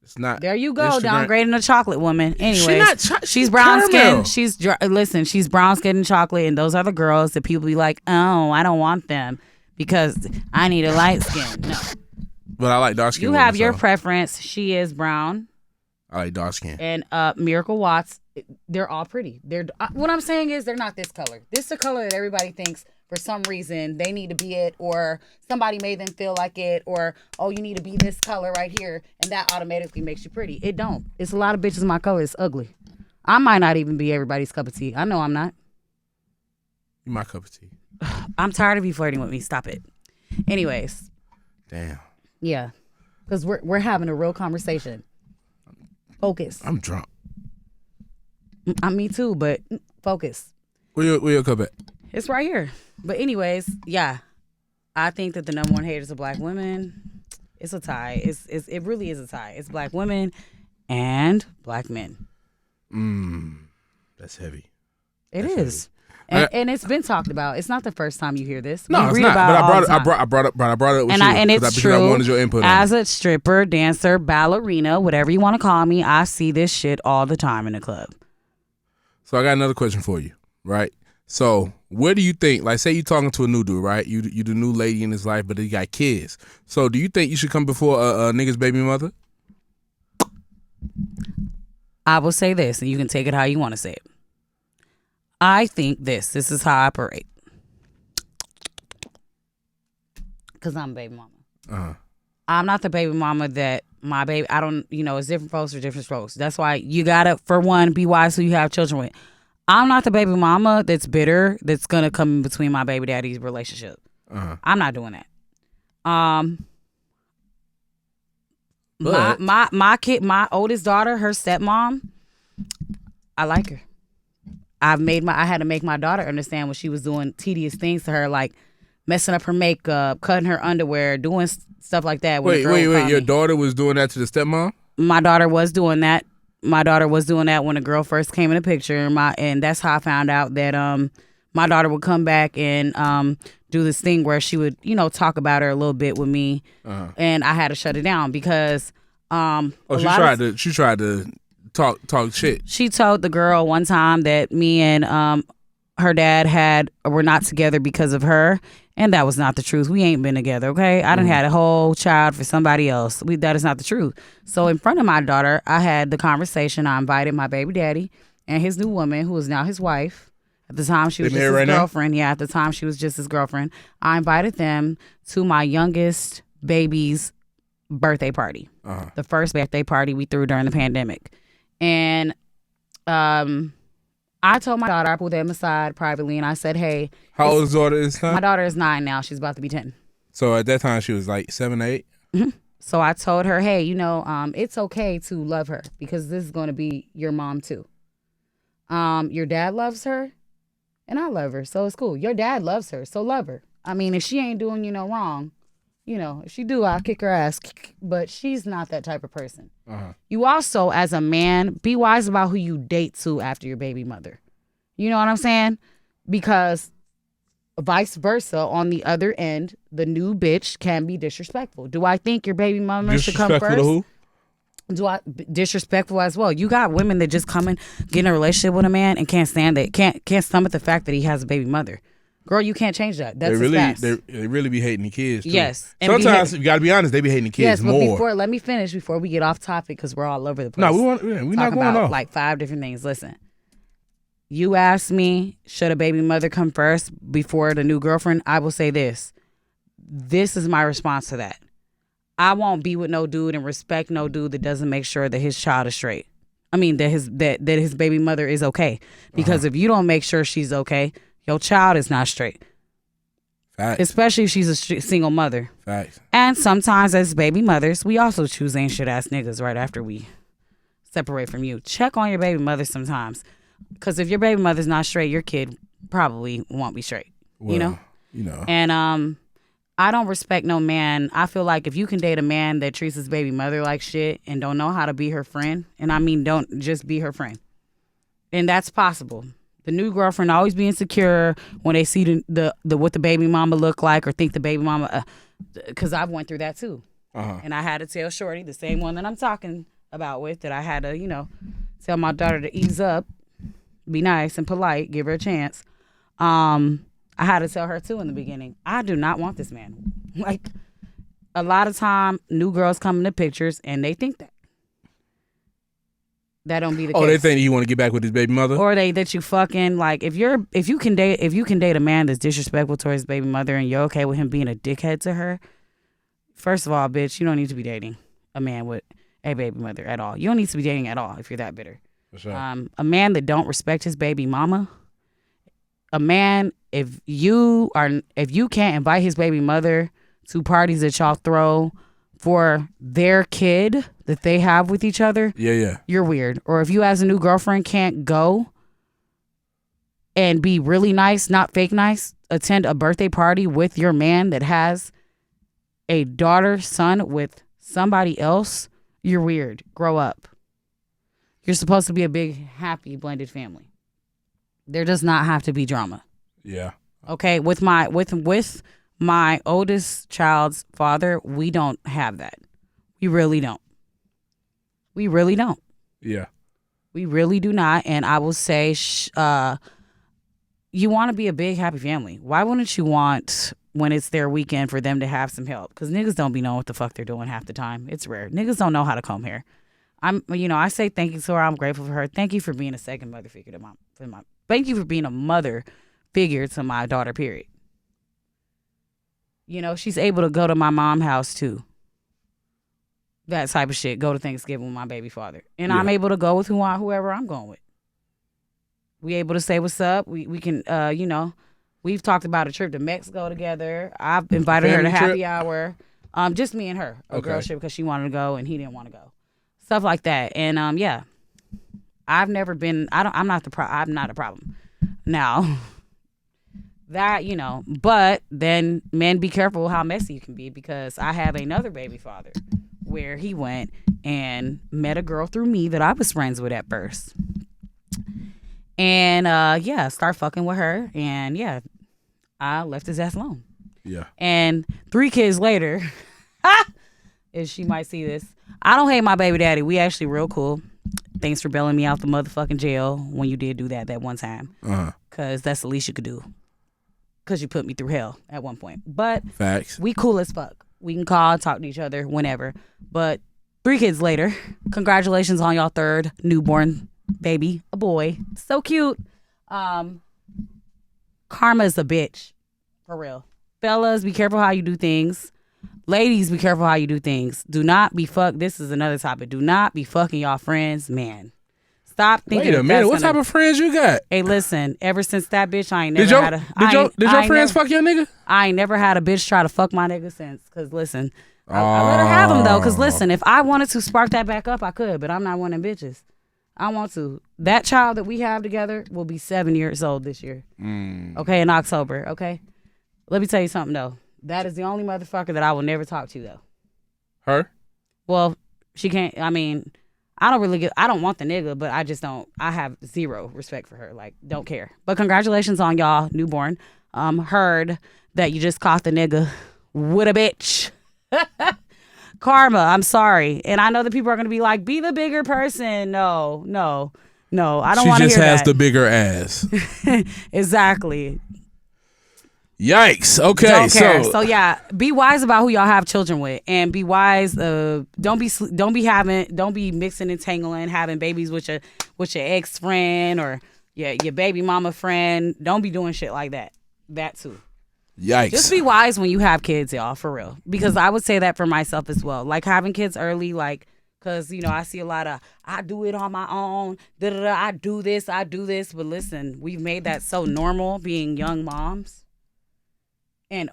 It's not. There you go, Instagram. downgrading a chocolate woman. Anyways, She's she's brown caramel. skin. She's brown skin and chocolate, and those are the girls that people be like, oh, I don't want them because I need a light skin. No, But I like dark skin. you have your preference. She is brown. I like dark skin. And Miracle Watts, they're all pretty. They're what I'm saying is they're not this color. This is the color that everybody thinks for some reason they need to be it, or somebody made them feel like it, or oh, you need to be this color right here, and that automatically makes you pretty. It don't. It's a lot of bitches my color. It's ugly. I might not even be everybody's cup of tea. I know I'm not. You my cup of tea. I'm tired of you flirting with me. Stop it. Anyways. Damn. Yeah. Because we're having a real conversation. Focus. I'm drunk. Me too, but focus. Where your cup at? It's right here. But anyways, yeah. I think that the number one haters of black women, it's a tie. It really is a tie. It's black women and black men. That's heavy. It is. And it's been talked about. It's not the first time you hear this. No, We it's read not. about But I brought it up with you. and it's because true. I wanted your input As on it. a stripper, dancer, ballerina, whatever you want to call me, I see this shit all the time in the club. So I got another question for you, right? So where do you think, like say you talking to a new dude, right? You the new lady in his life, but he got kids. So do you think you should come before a nigga's baby mother? I will say this, and you can take it how you want to say it. I think this is how I operate. Because I'm a baby mama. Uh-huh. I'm not the baby mama that my baby, I don't, it's different folks or different strokes. That's why you gotta, for one, be wise who you have children with. I'm not the baby mama that's bitter, that's gonna come in between my baby daddy's relationship. Uh-huh. I'm not doing that. But My oldest daughter, her stepmom, I like her. I had to make my daughter understand when she was doing tedious things to her, like messing up her makeup, cutting her underwear, doing stuff like that. wait. Your daughter was doing that to the stepmom? My daughter was doing that. My daughter was doing that when the girl first came in the picture, and that's how I found out that my daughter would come back and do this thing where she would talk about her a little bit with me, and I had to shut it down because she tried to talk shit. She told the girl one time that me and her dad were not together because of her, and that was not the truth. We ain't been together, okay? I done had a whole child for somebody else. That is not the truth. So in front of my daughter, I had the conversation. I invited my baby daddy and his new woman, who is now his wife. At the time, she was just his girlfriend. Yeah, at the time, she was just his girlfriend. I invited them to my youngest baby's birthday party. The first birthday party we threw during the pandemic. And I told my daughter, I pulled them aside privately, and I said, hey. How old is your daughter this time? My daughter is 9 now. She's about to be 10. So at that time, she was like 7, 8? Mm-hmm. So I told her, hey, it's okay to love her because this is going to be your mom too. Your dad loves her, and I love her, so it's cool. Your dad loves her, so love her. I mean, if she ain't doing wrong, if she do, I'll kick her ass. But she's not that type of person. You also, as a man, be wise about who you date to after your baby mother. You know what I'm saying? Because vice versa, on the other end, the new bitch can be disrespectful. Do I think your baby mama should come first? Disrespectful to who? Disrespectful as well. You got women that just come in, get in a relationship with a man and can't stand it, can't stomach the fact that he has a baby mother. Girl, you can't change that. That's they really be hating the kids too. Yes. Sometimes you gotta be honest, they be hating the kids more. But let me finish before we get off topic because we're all over the place. No, we're not going about off. Like 5 different things. Listen, you asked me, should a baby mother come first before the new girlfriend? I will say this. This is my response to that. I won't be with no dude and respect no dude that doesn't make sure that his child is straight. I mean that his baby mother is okay. Because if you don't make sure she's okay, your child is not straight. Facts. Especially if she's a single mother. Facts. And sometimes as baby mothers, we also choose ain't shit ass niggas right after we separate from you. Check on your baby mother sometimes. Because if your baby mother's not straight, your kid probably won't be straight. Well, And I don't respect no man. I feel like if you can date a man that treats his baby mother like shit and don't know how to be her friend, and I mean don't just be her friend, and that's possible. The new girlfriend always be insecure when they see the what the baby mama look like or think the baby mama, because I've went through that too. And I had to tell Shorty, the same one that I'm talking about with, that I had to, tell my daughter to ease up, be nice and polite, give her a chance. I had to tell her too in the beginning, I do not want this man. Like, a lot of time, new girls come into pictures and they think that. That don't be the case. Oh, they think he want to get back with his baby mother? Or that you fucking, like, if you can date a man that's disrespectful towards his baby mother and you're okay with him being a dickhead to her, first of all, bitch, you don't need to be dating a man with a baby mother at all. You don't need to be dating at all if you're that bitter. For sure. A man that don't respect his baby mama, a man, if you can't invite his baby mother to parties that y'all throw for their kid that they have with each other, you're weird. Or if you as a new girlfriend can't go and be really nice, not fake nice, attend a birthday party with your man that has a daughter, son with somebody else, you're weird. Grow up. You're supposed to be a big, happy, blended family. There does not have to be drama. Yeah. Okay, with my oldest child's father, we don't have that. We really don't. We really don't. Yeah. We really do not. And I will say, you want to be a big, happy family. Why wouldn't you want, when it's their weekend, for them to have some help? Because niggas don't be knowing what the fuck they're doing half the time. It's rare. Niggas don't know how to comb hair. I say thank you to her. I'm grateful for her. Thank you for being a second mother figure to my thank you for being a mother figure to my daughter, period. She's able to go to my mom's house too. That type of shit. Go to Thanksgiving with my baby father. And I'm able to go with whoever I'm going with. We able to say what's up. We can, we've talked about a trip to Mexico together. I've invited her to happy hour. Just me and her. A girl trip because she wanted to go and he didn't want to go. Stuff like that. And yeah. I've never been, I'm not a problem. Now, that, but then men, be careful how messy you can be, because I have another baby father where he went and met a girl through me that I was friends with at first. And start fucking with her. And yeah, I left his ass alone. Yeah. And 3 kids later, if she might see this, I don't hate my baby daddy. We actually real cool. Thanks for bailing me out the motherfucking jail when you did do that one time. Because that's the least you could do. Because you put me through hell at one point. But facts. We cool as fuck. We can call, talk to each other whenever. But 3 kids later, congratulations on y'all 3rd newborn baby, a boy. So cute. Karma is a bitch. For real. Fellas, be careful how you do things. Ladies, be careful how you do things. Do not be this is another topic. Do not be fucking y'all friends, man. Stop thinking. Wait a minute. What type of friends you got? Hey, listen. Ever since that bitch, I ain't never had a. Did your friends fuck your nigga? I ain't never had a bitch try to fuck my nigga since. Cause listen, I let her have him though. Cause listen, if I wanted to spark that back up, I could. But I'm not one of them bitches. I want to. That child that we have together will be 7 years old this year. Okay, in October. Okay. Let me tell you something though. That is the only motherfucker that I will never talk to though. Her? Well, she can't. I mean, I don't want the nigga, but I just don't. I have zero respect for her. Like, don't care. But congratulations on y'all newborn. Heard that you just caught the nigga with a bitch. Karma, I'm sorry. And I know that people are going to be like, be the bigger person. No. I don't want to hear that. She just has the bigger ass. Exactly. Yikes. Okay. Don't care. So yeah, be wise about who y'all have children with, and be wise. Don't be mixing and tangling, having babies with your ex friend or your baby mama friend. Don't be doing shit like that. That too. Yikes. Just be wise when you have kids, y'all, for real. Because I would say that for myself as well. Like having kids early, like, because, I see a lot of, I do it on my own, I do this. But listen, we've made that so normal being young moms and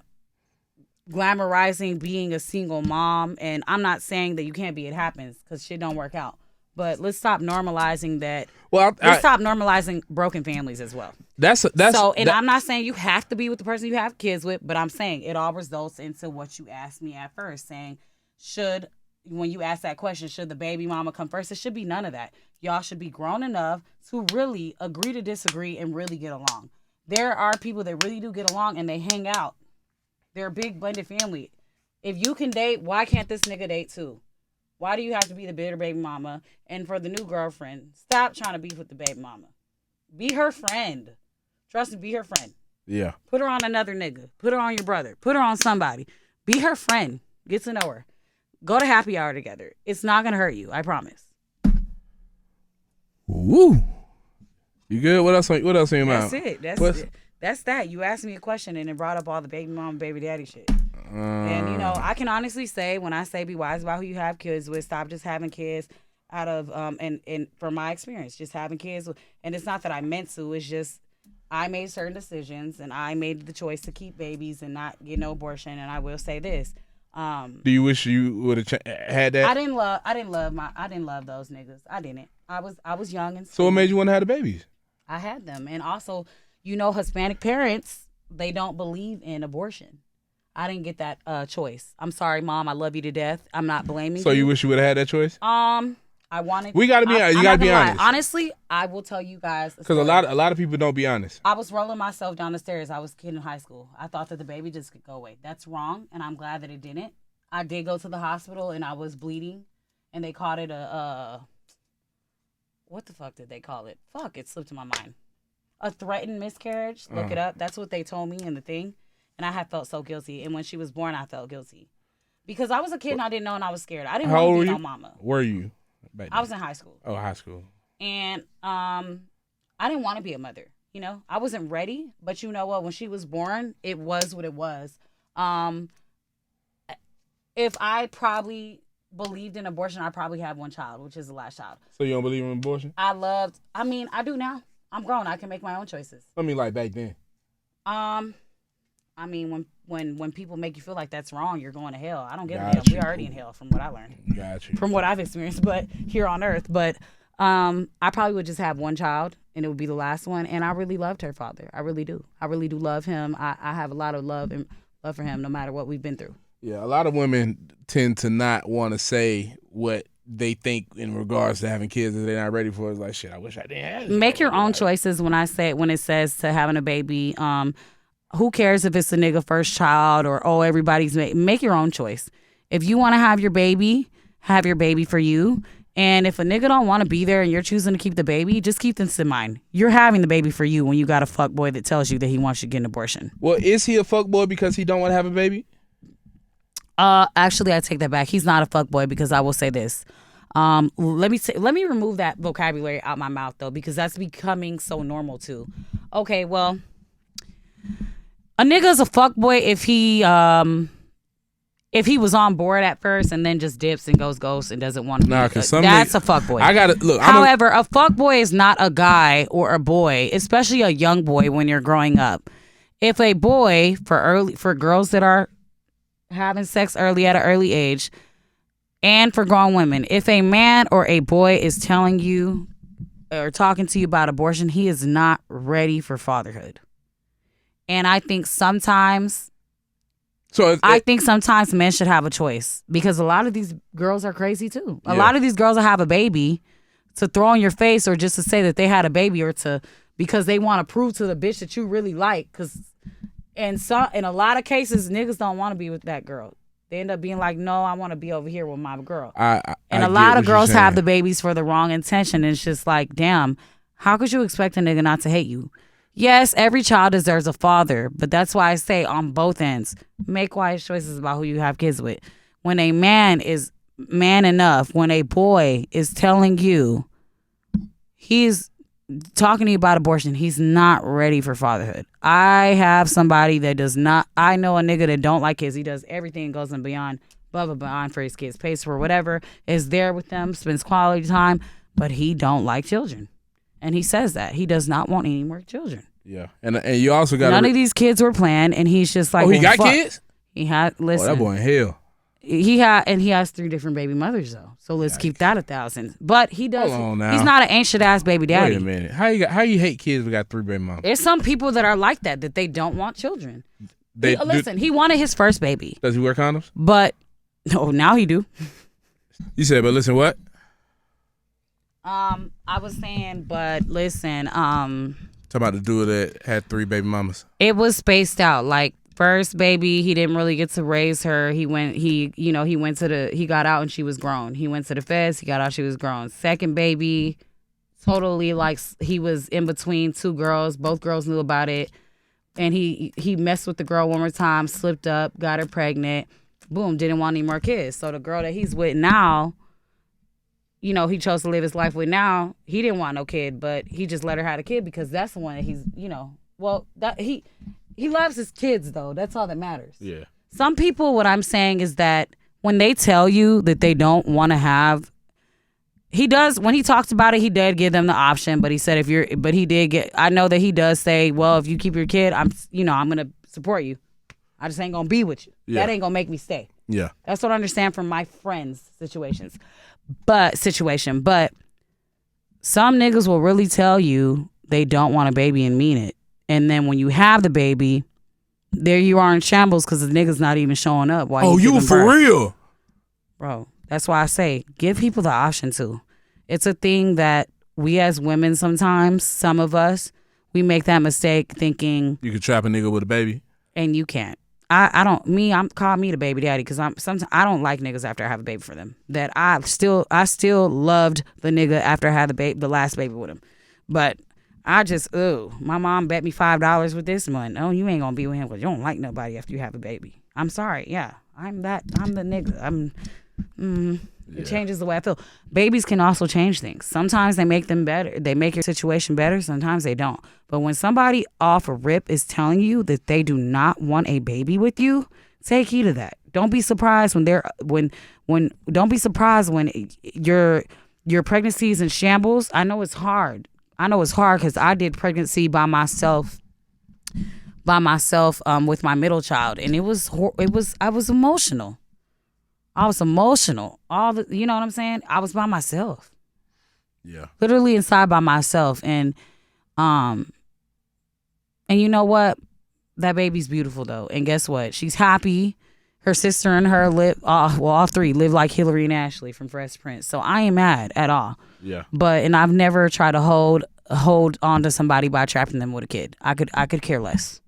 glamorizing being a single mom. And I'm not saying that you can't be, it happens, because shit don't work out. But let's stop normalizing that. Well, let's stop normalizing broken families as well. I'm not saying you have to be with the person you have kids with, but I'm saying it all results into what you asked me at first, saying should when you ask that question, should the baby mama come first? It should be none of that. Y'all should be grown enough to really agree to disagree and really get along. There are people that really do get along and they hang out. They're a big blended family. If you can date, why can't this nigga date too? Why do you have to be the bitter baby mama? And for the new girlfriend, stop trying to beef with the baby mama. Be her friend. Trust me, be her friend. Yeah. Put her on another nigga. Put her on your brother. Put her on somebody. Be her friend. Get to know her. Go to happy hour together. It's not going to hurt you. I promise. Woo. You good? What else on your mind? That's it. That's that. You asked me a question and it brought up all the baby mom, baby daddy shit. And, you know, I can honestly say when I say be wise about who you have kids with, stop just having kids out of, and from my experience, just having kids. And it's not that I meant to. It's just I made certain decisions and I made the choice to keep babies and not get no abortion. And I will say this. Do you wish you would have had that? I didn't love those niggas. I didn't. I was young and so what made you want to have the babies? I had them. And also, you know, Hispanic parents, they don't believe in abortion. I didn't get that choice. I'm sorry, Mom. I love you to death. I'm not blaming you. So you wish you would have had that choice? I wanted. We got to be honest. You got to be honest. Honestly, I will tell you guys. Because a lot of people don't be honest. I was rolling myself down the stairs. I was a kid in high school. I thought that the baby just could go away. That's wrong, and I'm glad that it didn't. I did go to the hospital, and I was bleeding, and they called it a what the fuck did they call it? Fuck, it slipped in my mind. A threatened miscarriage. Look it up. That's what they told me in the thing. And I had felt so guilty. And when she was born, I felt guilty. Because I was a kid and I didn't know and I was scared. I didn't want to be no mama. Were you? I was in high school. Oh, high school. And I didn't want to be a mother. You know, I wasn't ready. But you know what? When she was born, it was what it was. If I probably believed in abortion, I probably have one child, which is the last child. So you don't believe in abortion? I do now. I'm grown. I can make my own choices. I mean, like back then. I mean, when people make you feel like that's wrong, you're going to hell. I don't give a damn. We're already in hell from what I learned. Got you. From what I've experienced, but here on earth. But I probably would just have one child, and it would be the last one. And I really loved her father. I really do. I really do love him. I have a lot of love for him, no matter what we've been through. Yeah, a lot of women tend to not want to say what they think in regards to having kids that they're not ready for. It's like, shit, I wish I didn't have it. Make your own choices when it says to having a baby. Who cares if it's a nigga first child or, everybody's make your own choice. If you want to have your baby for you. And if a nigga don't want to be there and you're choosing to keep the baby, just keep this in mind. You're having the baby for you when you got a fuck boy that tells you that he wants you to get an abortion. Well, is he a fuck boy because he don't want to have a baby? Actually, I take that back. He's not a fuck boy because I will say this. Let me remove that vocabulary out my mouth though, because that's becoming so normal too. Okay, well, a nigga's a fuck boy if he was on board at first and then just dips and goes ghost and doesn't want to. Nah, because that's a fuck boy. I gotta look. However, a fuck boy is not a guy or a boy, especially a young boy when you're growing up. If a boy for girls that are having sex early at an early age, and for grown women, if a man or a boy is telling you or talking to you about abortion, he is not ready for fatherhood. And I think sometimes men should have a choice, because a lot of these girls are crazy too. A lot of these girls will have a baby to throw in your face or just to say that they had a baby or because they want to prove to the bitch that you really like. In a lot of cases, niggas don't want to be with that girl. They end up being like, no, I want to be over here with my girl. And a lot of girls have the babies for the wrong intention. And it's just like, damn, how could you expect a nigga not to hate you? Yes, every child deserves a father, but that's why I say on both ends, make wise choices about who you have kids with. When a man is man enough, when a boy is telling you he's talking to you about abortion, he's not ready for fatherhood. I have somebody that does not. I know a nigga that don't like kids. He does everything, goes and beyond, above and beyond for his kids, pays for whatever, is there with them, spends quality time, but he don't like children, and he says that he does not want any more children. Yeah, and you also got none of these kids were planned, and he's just like, he got kids. He had listen. Oh, that boy in hell. He has 3 different baby mothers though, so let's keep that 1,000. But he does. Hold on now. He's not an ancient ass baby daddy. Wait a minute. How you hate kids who got 3 baby moms? There's some people that are like that they don't want children. Listen, he wanted his first baby. Does he wear condoms? But no, now he do. You said, but listen, what? I was saying, but listen, Talk about the dude that had 3 baby mamas. it was spaced out. Like first baby, he didn't really get to raise her. He got out and she was grown. He went to the feds. He got out, she was grown. Second baby, totally like he was in between 2 girls. Both girls knew about it, and he messed with the girl one more time, slipped up, got her pregnant. Boom, didn't want any more kids. So the girl that he's with now, he chose to live his life with now. He didn't want no kid, but he just let her have a kid because that's the one that he's, that he loves his kids though. That's all that matters. Yeah. Some people, what I'm saying is that when they tell you that they don't want to have, when he talked about it, he did give them the option, but he said I know that he does say, well, if you keep your kid, I'm going to support you. I just ain't going to be with you. Yeah. That ain't going to make me stay. Yeah. That's what I understand from my friends' situation. But some niggas will really tell you they don't want a baby and mean it. And then when you have the baby, there you are in shambles because the nigga's not even showing up. You for real? Bro, that's why I say give people the option to. It's a thing that we as women sometimes, some of us, we make that mistake thinking you can trap a nigga with a baby. And you can't. Call me the baby daddy because sometimes I don't like niggas after I have a baby for them. That I still loved the nigga after I had the last baby with him. But I just, my mom bet me $5 with this one. Oh, you ain't gonna be with him because you don't like nobody after you have a baby. I'm sorry. Yeah, I'm the nigga. It changes the way I feel. Babies can also change things. Sometimes they make them better. They make your situation better. Sometimes they don't. But when somebody off a rip is telling you that they do not want a baby with you, take heed of that. Don't be surprised when your pregnancy is in shambles. I know it's hard. Because I did pregnancy by myself with my middle child, and I was emotional. I was emotional. You know what I'm saying? I was by myself. Yeah. Literally inside by myself. And you know what? That baby's beautiful though. And guess what? She's happy. Her sister and her all 3 live like Hillary and Ashley from Fresh Prince. So I ain't mad at all. Yeah. And I've never tried to hold on to somebody by trapping them with a kid. I could care less.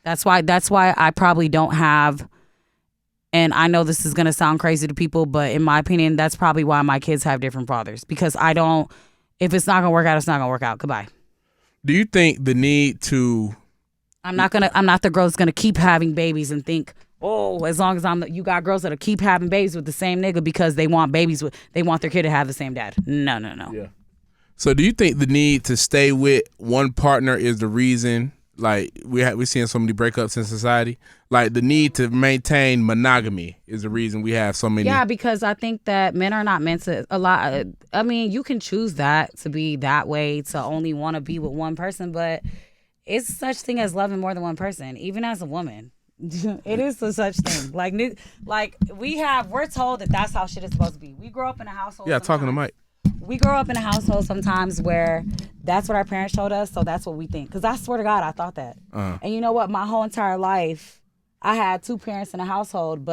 That's why I probably don't have. And I know this is going to sound crazy to people, but in my opinion, that's probably why my kids have different fathers. Because if it's not going to work out, it's not going to work out. Goodbye. Do you think the need to... I'm not the girl that's going to keep having babies and think, as long as you got girls that'll keep having babies with the same nigga because they want they want their kid to have the same dad. No. Yeah. So do you think the need to stay with one partner is the reason... Like we're seeing so many breakups in society. Like the need to maintain monogamy is the reason we have so many. Yeah, because I think that men are not meant to I mean, you can choose that to be that way, to only want to be with one person, but it's such thing as loving more than one person, even as a woman. It is a such thing. We're told that that's how shit is supposed to be. We grow up in a household. Yeah, talking to Mike. We grow up in a household sometimes where that's what our parents showed us, so that's what we think. Because I swear to God, I thought that. And you know what? My whole entire life, I had 2 parents in a household,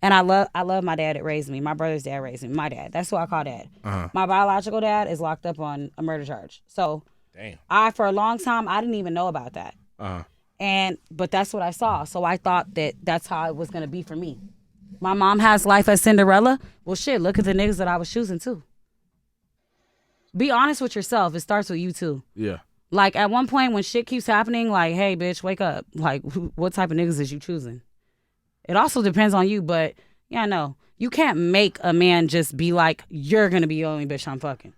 and I love my dad that raised me. My brother's dad raised me. My dad. That's who I call dad. My biological dad is locked up on a murder charge. So, for a long time, I didn't even know about that. But that's what I saw. So I thought that that's how it was going to be for me. My mom has life as Cinderella. Well, shit, look at the niggas that I was choosing too. Be honest with yourself. It starts with you too. Yeah. Like at one point when shit keeps happening, like, hey, bitch, wake up. Like, what type of niggas is you choosing? It also depends on you, but yeah, no. You can't make a man just be like, you're going to be the only bitch I'm fucking.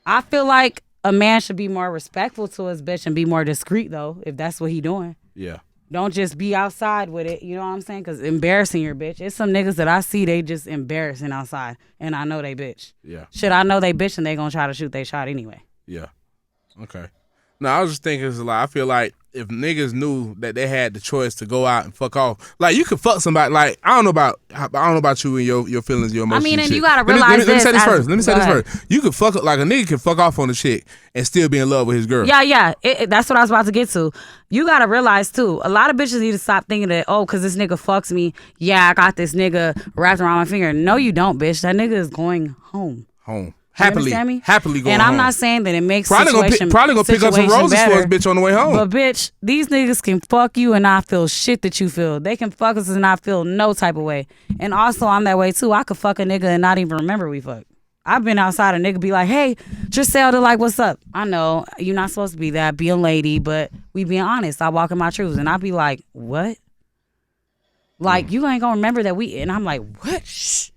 I feel like a man should be more respectful to his bitch and be more discreet though, if that's what he doing. Yeah. Don't just be outside with it, you know what I'm saying? Because embarrassing your bitch. It's some niggas that I see, they just embarrassing outside, and I know they bitch. Yeah. Shit, I know they bitch, and they gonna try to shoot they shot anyway. Yeah. Okay. No, I was just thinking it's a lot. I feel like if niggas knew that they had the choice to go out and fuck off, like you could fuck somebody. Like I don't know about you and your feelings, your emotions. I mean, and shit. you gotta realize Let me say this as- first. Let me say go this ahead. first. You could fuck like a nigga can fuck off on a chick and still be in love with his girl. Yeah. That's what I was about to get to. You gotta realize too, a lot of bitches need to stop thinking that, oh, cause this nigga fucks me. Yeah, I got this nigga wrapped around my finger. No, you don't, bitch. That nigga is going home. Home. You understand me? Happily going And I'm home. not saying that it makes Probably gonna pick up some roses for us, bitch, on the way home. But bitch, these niggas can fuck you and not feel shit that you feel. They can fuck us and not feel no type of way. And also, I'm that way too. I could fuck a nigga and not even remember we fucked. I've been outside, a nigga be like, hey, Triselda, like, what's up? I know you're not supposed to be that, be a lady, but we being honest. I walk in my truths, and I be like, what? Like, you ain't gonna remember that we, and I'm like, what? Shh.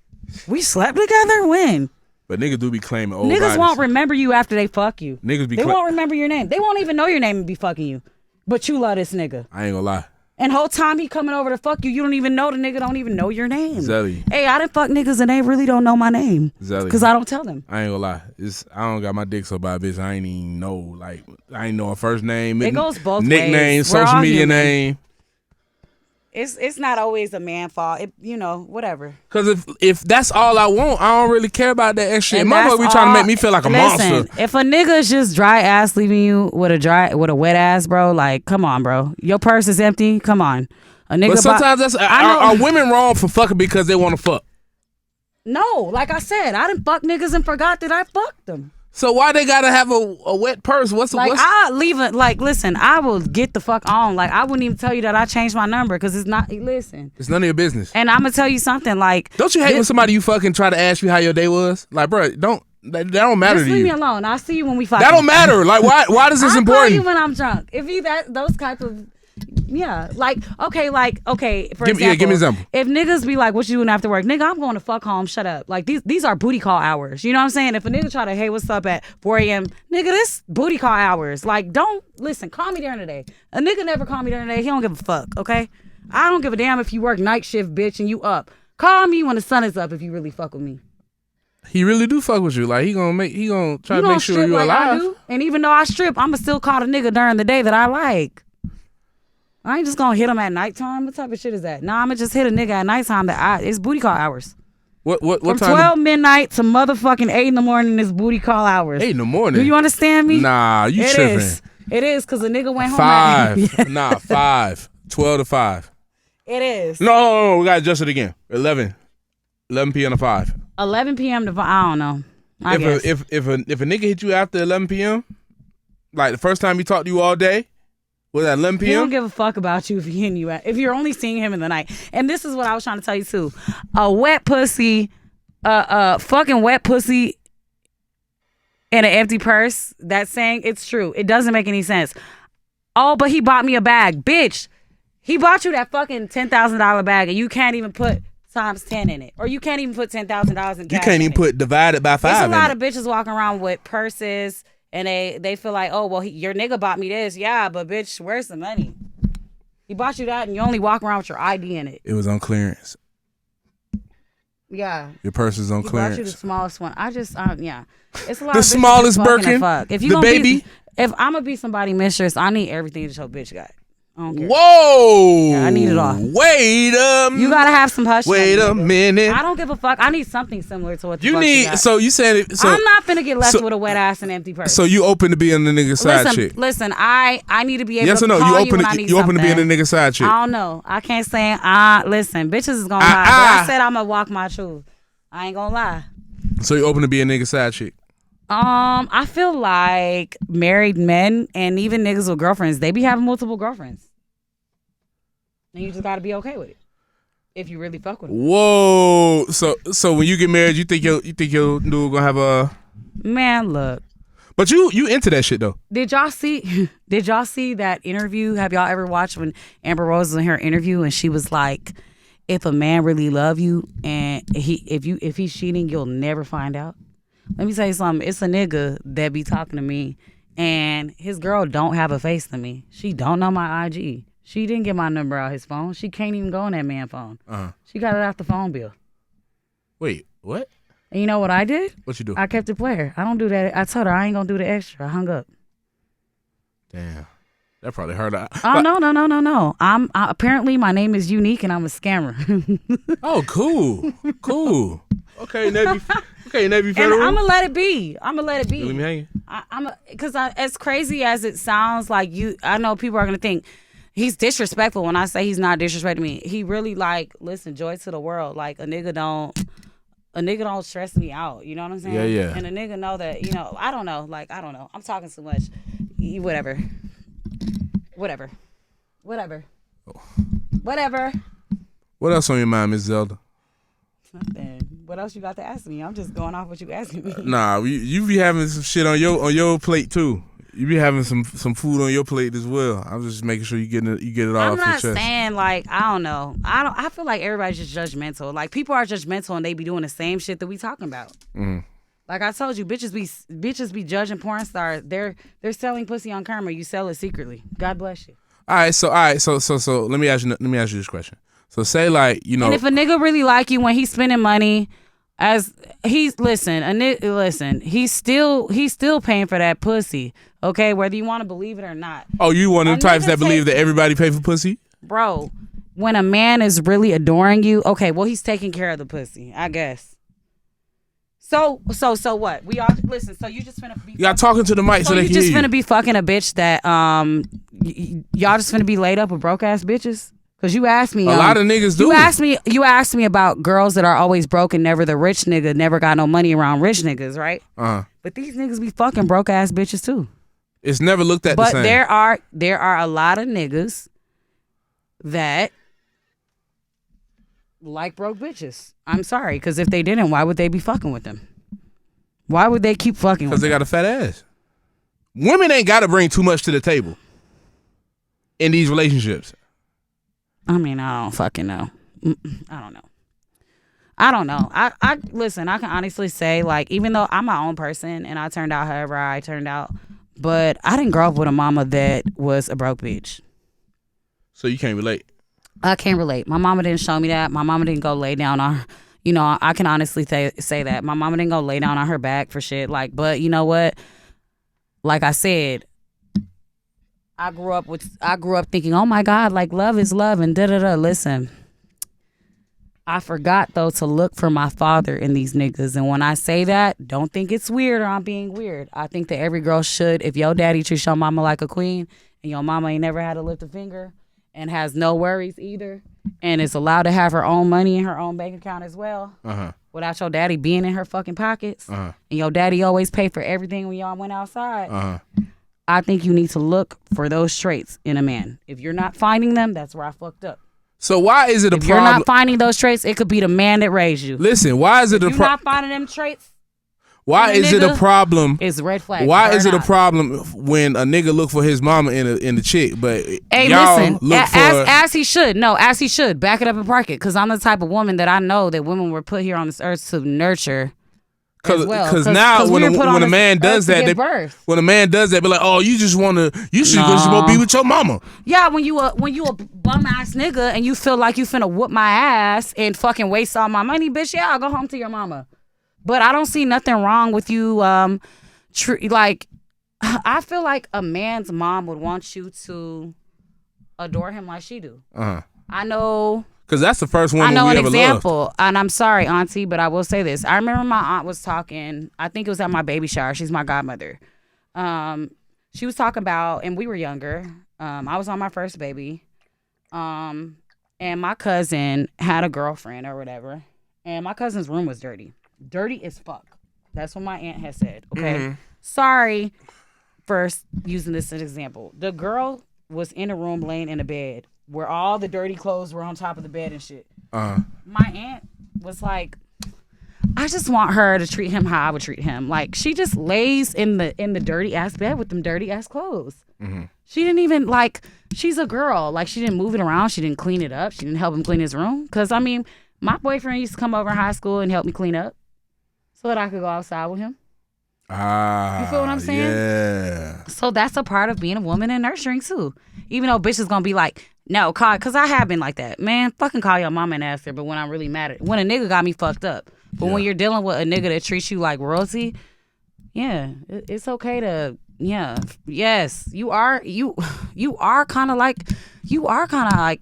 We slept together? When? But niggas do be claiming old Niggas bodies. won't remember you after they fuck you. Niggas be They won't remember your name. They won't even know your name and be fucking you. But you love this nigga. I ain't gonna lie. And whole time he coming over to fuck you, you don't even know the nigga don't even know your name. Zelly. Hey, I done fuck niggas and they really don't know my name. Zelly. Because I don't tell them. I ain't gonna lie. I don't got my dick so bad, bitch. I ain't even know. Like, I ain't know her first name. It goes both nickname, ways. We're social all media human. name. It's not always a man fault. Whatever. Cause if that's all I want, I don't really care about that extra. And Motherfucker, that's be trying to all- make me feel like a Listen, monster. if a nigga's just dry ass leaving you with a wet ass, bro, like, come on, bro. Your purse is empty. Come on. A nigga. But sometimes are women wrong for fucking because they want to fuck? No, like I said, I done fuck niggas and forgot that I fucked them. So why they gotta have a wet purse? I leave it. Like, listen, I will get the fuck on. Like, I wouldn't even tell you that I changed my number because it's not. Listen, It's none of your business. and I'm gonna tell you something. Like, Don't you hate when somebody you fucking try to ask you how your day was? Like, bro, that don't matter just to leave me you. alone. I'll see you when we fuck. That don't matter. Like, why is this I'll important? call you when I'm drunk. If you those type of. Yeah, okay. For example, give me an example. If niggas be like, "What you doing after work?" Nigga, I'm going to fuck home. Shut up. Like these are booty call hours. You know what I'm saying? If a nigga try to, hey, what's up at 4 a.m. Nigga, this booty call hours. Like, don't listen. Call me during the day. A nigga never call me during the day. He don't give a fuck. Okay, I don't give a damn if you work night shift, bitch, and you up. Call me when the sun is up if you really fuck with me. He really do fuck with you. Like he gonna try to make sure strip you're like I alive. do. And even though I strip, I'ma still call the nigga during the day that I like. I ain't just gonna hit him at nighttime. What type of shit is that? Nah, I'ma just hit a nigga at nighttime it's booty call hours. What From time? 12 midnight to motherfucking 8 in the morning is booty call hours. 8 in the morning. Do you understand me? Nah, you It tripping. is. It is because a nigga went home 5. at Nah, 5. 12 to 5. It is. No, we gotta adjust it again. 11 p.m. to 5. 11 p.m. to I don't know. I guess. If a nigga hit you after 11 p.m., like the first time he talked to you all day, was at 11 He p.m.? don't give a fuck about you if he hitting you at, if you're only seeing him in the night. And this is what I was trying to tell you too. A wet pussy, fucking wet pussy and an empty purse. That saying, it's true. It doesn't make any sense. Oh, but he bought me a bag. Bitch, he bought you that fucking $10,000 bag and you can't even put times 10 in it. Or you can't even put $10,000 in cash. You can't even put divided by 5 There's a in lot it. of bitches walking around with purses and they feel like, oh, well, your nigga bought me this. Yeah, but bitch, where's the money? He bought you that and you only walk around with your ID in it. It was on clearance. Yeah. Your purse is on He clearance. bought you the smallest one. I just, yeah. It's a lot The of bitches smallest just fucking Birkin? to fuck. If you The gonna baby? if I'm gonna be somebody mistress, I need everything that your bitch got. I don't care. Whoa! Yeah, I need it all. Wait a minute. You gotta have some hush. Wait money, a nigga. minute. I don't give a fuck. I need something similar to what the You fuck need. got. So you said it. So I'm not finna get left so- with a wet ass and empty purse. so you open to being the nigga side chick? Listen. I need to be able Yes to or no? call You you open when I to need you open to being something. the nigga side chick? I don't know. I can't say. Listen, bitches is gonna lie. But I said I'm gonna walk my truth. I ain't gonna lie. So you open to being a nigga side chick? I feel like married men and even niggas with girlfriends, they be having multiple girlfriends. And you just gotta be okay with it. If you really fuck with them. Whoa! So when you get married, you think your dude gonna have a? Man, look. But you into that shit though? Did y'all see that interview? Have y'all ever watched when Amber Rose was in her interview and she was like, if a man really love you and if he's cheating, you'll never find out? Let me tell you something. It's a nigga that be talking to me and his girl don't have a face to me. She don't know my IG. She didn't get my number out his phone. She can't even go on that man phone. She got it off the phone bill. Wait, what? And you know what I did? What you do? I kept it player. I don't do that. I told her I ain't gonna do the extra. I hung up. Damn. That probably hurt. Oh, no. Apparently my name is unique and I'm a scammer. Oh, cool. Okay, Navy And Federal. I'm gonna let it be. You leave me hanging. Because as crazy as it sounds, like I know people are gonna think he's disrespectful when I say he's not disrespecting me. He really listen, joy to the world. Like a nigga don't stress me out. You know what I'm saying? Yeah. And a nigga know that, I don't know. I don't know. I'm talking too much. Whatever. What else on your mind, Miss Zelda? Nothing. What else you got to ask me? I'm just going off what you asking me. Nah, you be having some shit on your plate too. You be having some food on your plate as well. I'm just making sure you get it all off your chest. I'm not saying I don't know. I feel like everybody's just judgmental. Like people are judgmental and they be doing the same shit that we talking about. Mm. Like I told you, bitches be judging porn stars. They're selling pussy on camera. You sell it secretly. God bless you. All right, so let me ask you this question. So say And if a nigga really like you when he's spending money, he's still paying for that pussy. Okay, whether you want to believe it or not. Oh, you one of them types that believe that everybody pay for pussy? Bro, when a man is really adoring you, okay, well he's taking care of the pussy, I guess. So what? We all listen. So you just finna be. You got talking to the mic so they can hear you. You just finna be fucking a bitch that y'all just finna be laid up with broke ass bitches. Cause you asked me. A lot of niggas do. You asked me about girls that are always broke and never the rich nigga, never got no money around rich niggas, right? But these niggas be fucking broke ass bitches too. It's never looked at the same. But there are a lot of niggas that like broke bitches. I'm sorry, because if they didn't, why would they be fucking with them? Why would they keep fucking with them? Because they got a fat ass. Women ain't got to bring too much to the table in these relationships. I mean, I don't fucking know. I don't know. I listen, I can honestly say, even though I'm my own person and I turned out however I turned out, but I didn't grow up with a mama that was a broke bitch. So you can't relate? I can't relate. My mama didn't show me that. My mama didn't go lay down on her. I can honestly say that. My mama didn't go lay down on her back for shit. But you know what? Like I said, I grew up thinking, oh my God, love is love and da-da-da. Listen, I forgot though to look for my father in these niggas. And when I say that, don't think it's weird or I'm being weird. I think that every girl should. If your daddy treats your mama like a queen and your mama ain't never had to lift a finger and has no worries either and is allowed to have her own money in her own bank account as well, without your daddy being in her fucking pockets, and your daddy always paid for everything when y'all went outside, I think you need to look for those traits in a man. If you're not finding them, that's where I fucked up. So why is it a problem? If you're not finding those traits, it could be the man that raised you. Listen, why is it a problem? If you're not finding them traits, why is it a problem? It's red flag. Why is it a problem when a nigga look for his mama in the chick, but hey, y'all listen, look for as he should. No, as he should. Back it up and park it, because I'm the type of woman that I know that women were put here on this earth to nurture. Because now when a man does that, be like, oh, you should be with your mama. Yeah, when you a bum ass nigga and you feel like you finna whoop my ass and fucking waste all my money, bitch. Yeah, I'll go home to your mama. But I don't see nothing wrong with you. I feel like a man's mom would want you to adore him like she do. I know. Because that's the first one I know we an ever example, loved. and I'm sorry, auntie, but I will say this. I remember my aunt was talking, I think it was at my baby shower. She's my godmother. She was talking about, and we were younger. I was on my first baby. And my cousin had a girlfriend or whatever. And my cousin's room was dirty. Dirty as fuck. That's what my aunt had said, okay? Sorry for using this as an example. The girl was in a room laying in a bed where all the dirty clothes were on top of the bed and shit. My aunt was like, I just want her to treat him how I would treat him. Like, she just lays in the dirty ass bed with them dirty ass clothes. She didn't even, she's a girl. Like, she didn't move it around. She didn't clean it up. She didn't help him clean his room. Because, I mean, my boyfriend used to come over in high school and help me clean up so that I could go outside with him. You feel what I'm saying? Yeah. So that's a part of being a woman and nurturing, too. Even though bitch is going to be like, no, because I have been like that. Man, fucking call your mama and ask her, but when I'm really mad at when a nigga got me fucked up. But when you're dealing with a nigga that treats you like royalty, yeah, it's okay to Yeah. Yes. You are kind of like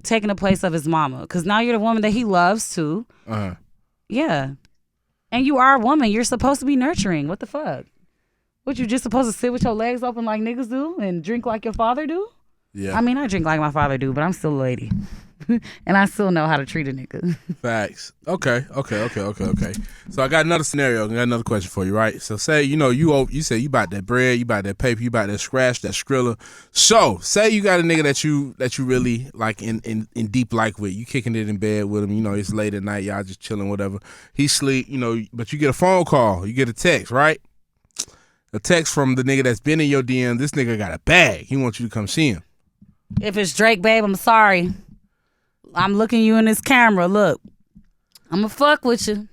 taking the place of his mama, because now you're the woman that he loves too. Yeah. And you are a woman. You're supposed to be nurturing. What the fuck? What, you just supposed to sit with your legs open like niggas do and drink like your father do? Yeah. I mean, I drink like my father do, but I'm still a lady. And I still know how to treat a nigga. Facts. Okay. So I got another scenario. I got another question for you, right? So say, you say you bought that bread, you bought that paper, you bought that scratch, that Skrilla. So say you got a nigga that you really like in deep like with. You kicking it in bed with him. It's late at night. Y'all just chilling, whatever. He sleep. But you get a phone call. You get a text, right? A text from the nigga that's been in your DM. This nigga got a bag. He wants you to come see him. If it's Drake, babe, I'm sorry. I'm looking you in this camera. Look, I'm gonna fuck with you.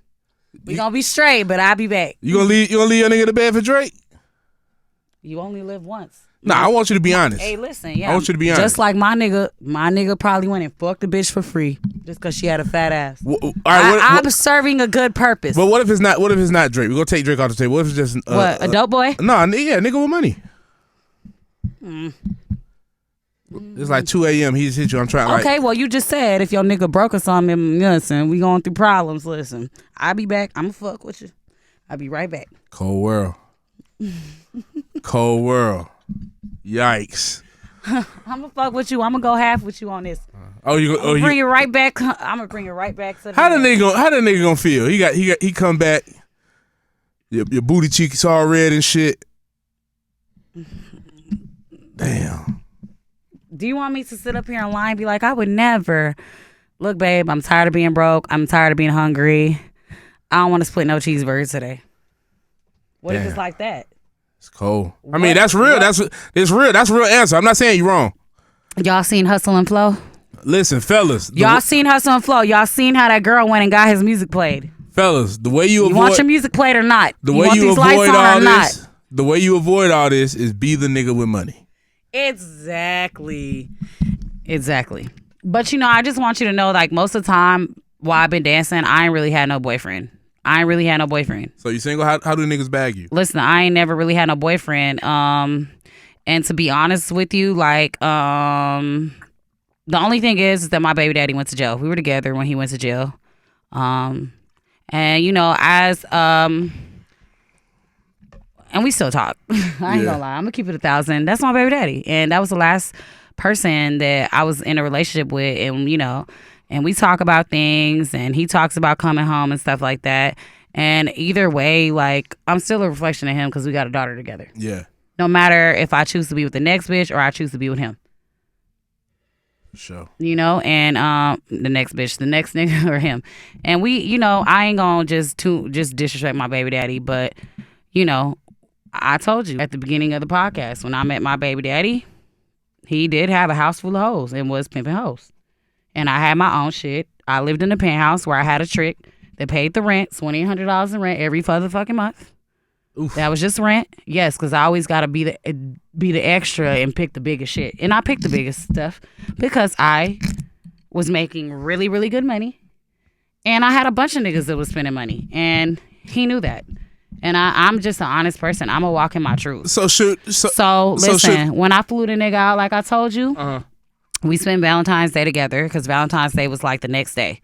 We gonna be straight, but I'll be back. You gonna leave your nigga to bed for Drake? You only live once. Nah, I want you to be honest. Hey, listen, yeah. I want you to be honest. Just like my nigga probably went and fucked a bitch for free just because she had a fat ass. I'm serving a good purpose. But what if it's not Drake? We're gonna take Drake off the table. What if it's just a dope boy? No, nigga with money. It's like 2 a.m. He's hit you. I'm trying. Okay, well, you just said if your nigga broke or something, listen, we going through problems. Listen, I'll be back. I'ma fuck with you. I'll be right back. Cold world. Cold world. Yikes. I'ma fuck with you. I'ma go half with you on this. Bring it right back. I'ma bring it right back to the How the nigga gonna feel? He come back. Your booty cheeks all red and shit. Damn. Do you want me to sit up here and lie and be like, I would never? Look, babe, I'm tired of being broke. I'm tired of being hungry. I don't want to split no cheeseburgers today. What if it's like that? It's cold. I mean, that's real. It's real. That's a real answer. I'm not saying you're wrong. Y'all seen Hustle and Flow? Listen, fellas. Y'all seen Hustle and Flow? Y'all seen how that girl went and got his music played? Fellas, the way you want your music played or not? The way you avoid all this. The way you avoid all this is be the nigga with money. Exactly. But I just want you to know, like, most of the time while I've been dancing, I ain't really had no boyfriend. So you single? How do niggas bag you? Listen, I ain't never really had no boyfriend. And to be honest with you, like, the only thing is that my baby daddy went to jail. We were together when he went to jail. And we still talk. I ain't gonna lie. I'm gonna keep it 1,000. That's my baby daddy. And that was the last person that I was in a relationship with. And we talk about things, and he talks about coming home and stuff like that. And either way, like, I'm still a reflection of him because we got a daughter together. Yeah. No matter if I choose to be with the next bitch or I choose to be with him. Sure. And the next bitch, the next nigga or him. And we, I ain't gonna just disrespect my baby daddy, but, I told you at the beginning of the podcast, when I met my baby daddy, he did have a house full of hoes and was pimping hoes. And I had my own shit. I lived in a penthouse where I had a trick that paid the rent, $2,800 in rent every fucking month. Oof. That was just rent. Yes, because I always got to be the extra and pick the biggest shit. And I picked the biggest stuff because I was making really, really good money. And I had a bunch of niggas that was spending money. And he knew that. And I'm just an honest person. I'm going to walk in my truth. So listen, when I flew the nigga out, like I told you, we spent Valentine's Day together because Valentine's Day was like the next day.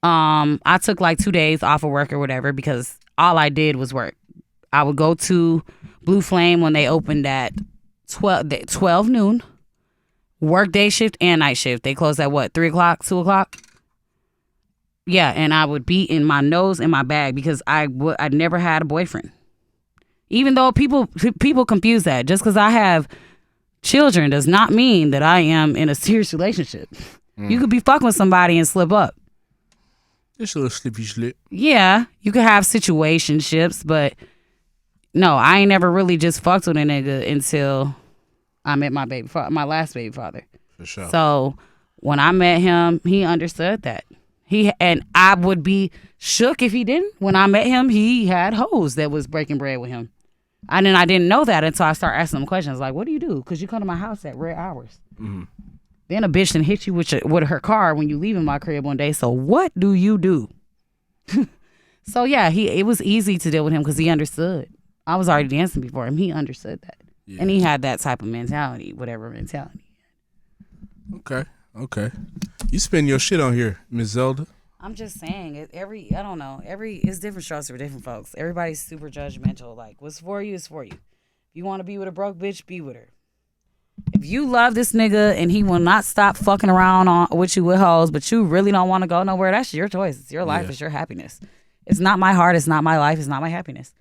I took like 2 days off of work or whatever because all I did was work. I would go to Blue Flame when they opened at 12 noon, work day shift and night shift. They closed at what, 3 o'clock, 2 o'clock? Yeah, and I would be in my nose in my bag because I never had a boyfriend. Even though people confuse that. Just because I have children does not mean that I am in a serious relationship. You could be fucking with somebody and slip up. Just a little slippy slip. Yeah, you could have situationships, but no, I ain't never really just fucked with a nigga until I met my last baby father. For sure. So when I met him, he understood that. And I would be shook if he didn't. When I met him, he had hoes that was breaking bread with him. And then I didn't know that until I started asking him questions like, what do you do? Because you come to my house at rare hours. Mm-hmm. Then a bitch done hit you with her car when you leaving my crib one day. So what do you do? So yeah, it was easy to deal with him because he understood. I was already dancing before him. He understood that. Yeah. And he had that type of mentality, whatever mentality. Okay. You spend your shit on here, Miss Zelda. I'm just saying, I don't know. It's different strokes for different folks. Everybody's super judgmental. Like, what's for you is for you. If you want to be with a broke bitch, be with her. If you love this nigga and he will not stop fucking around with you with hoes, but you really don't want to go nowhere, that's your choice. It's your life. It's your happiness. It's not my heart. It's not my life. It's not my happiness.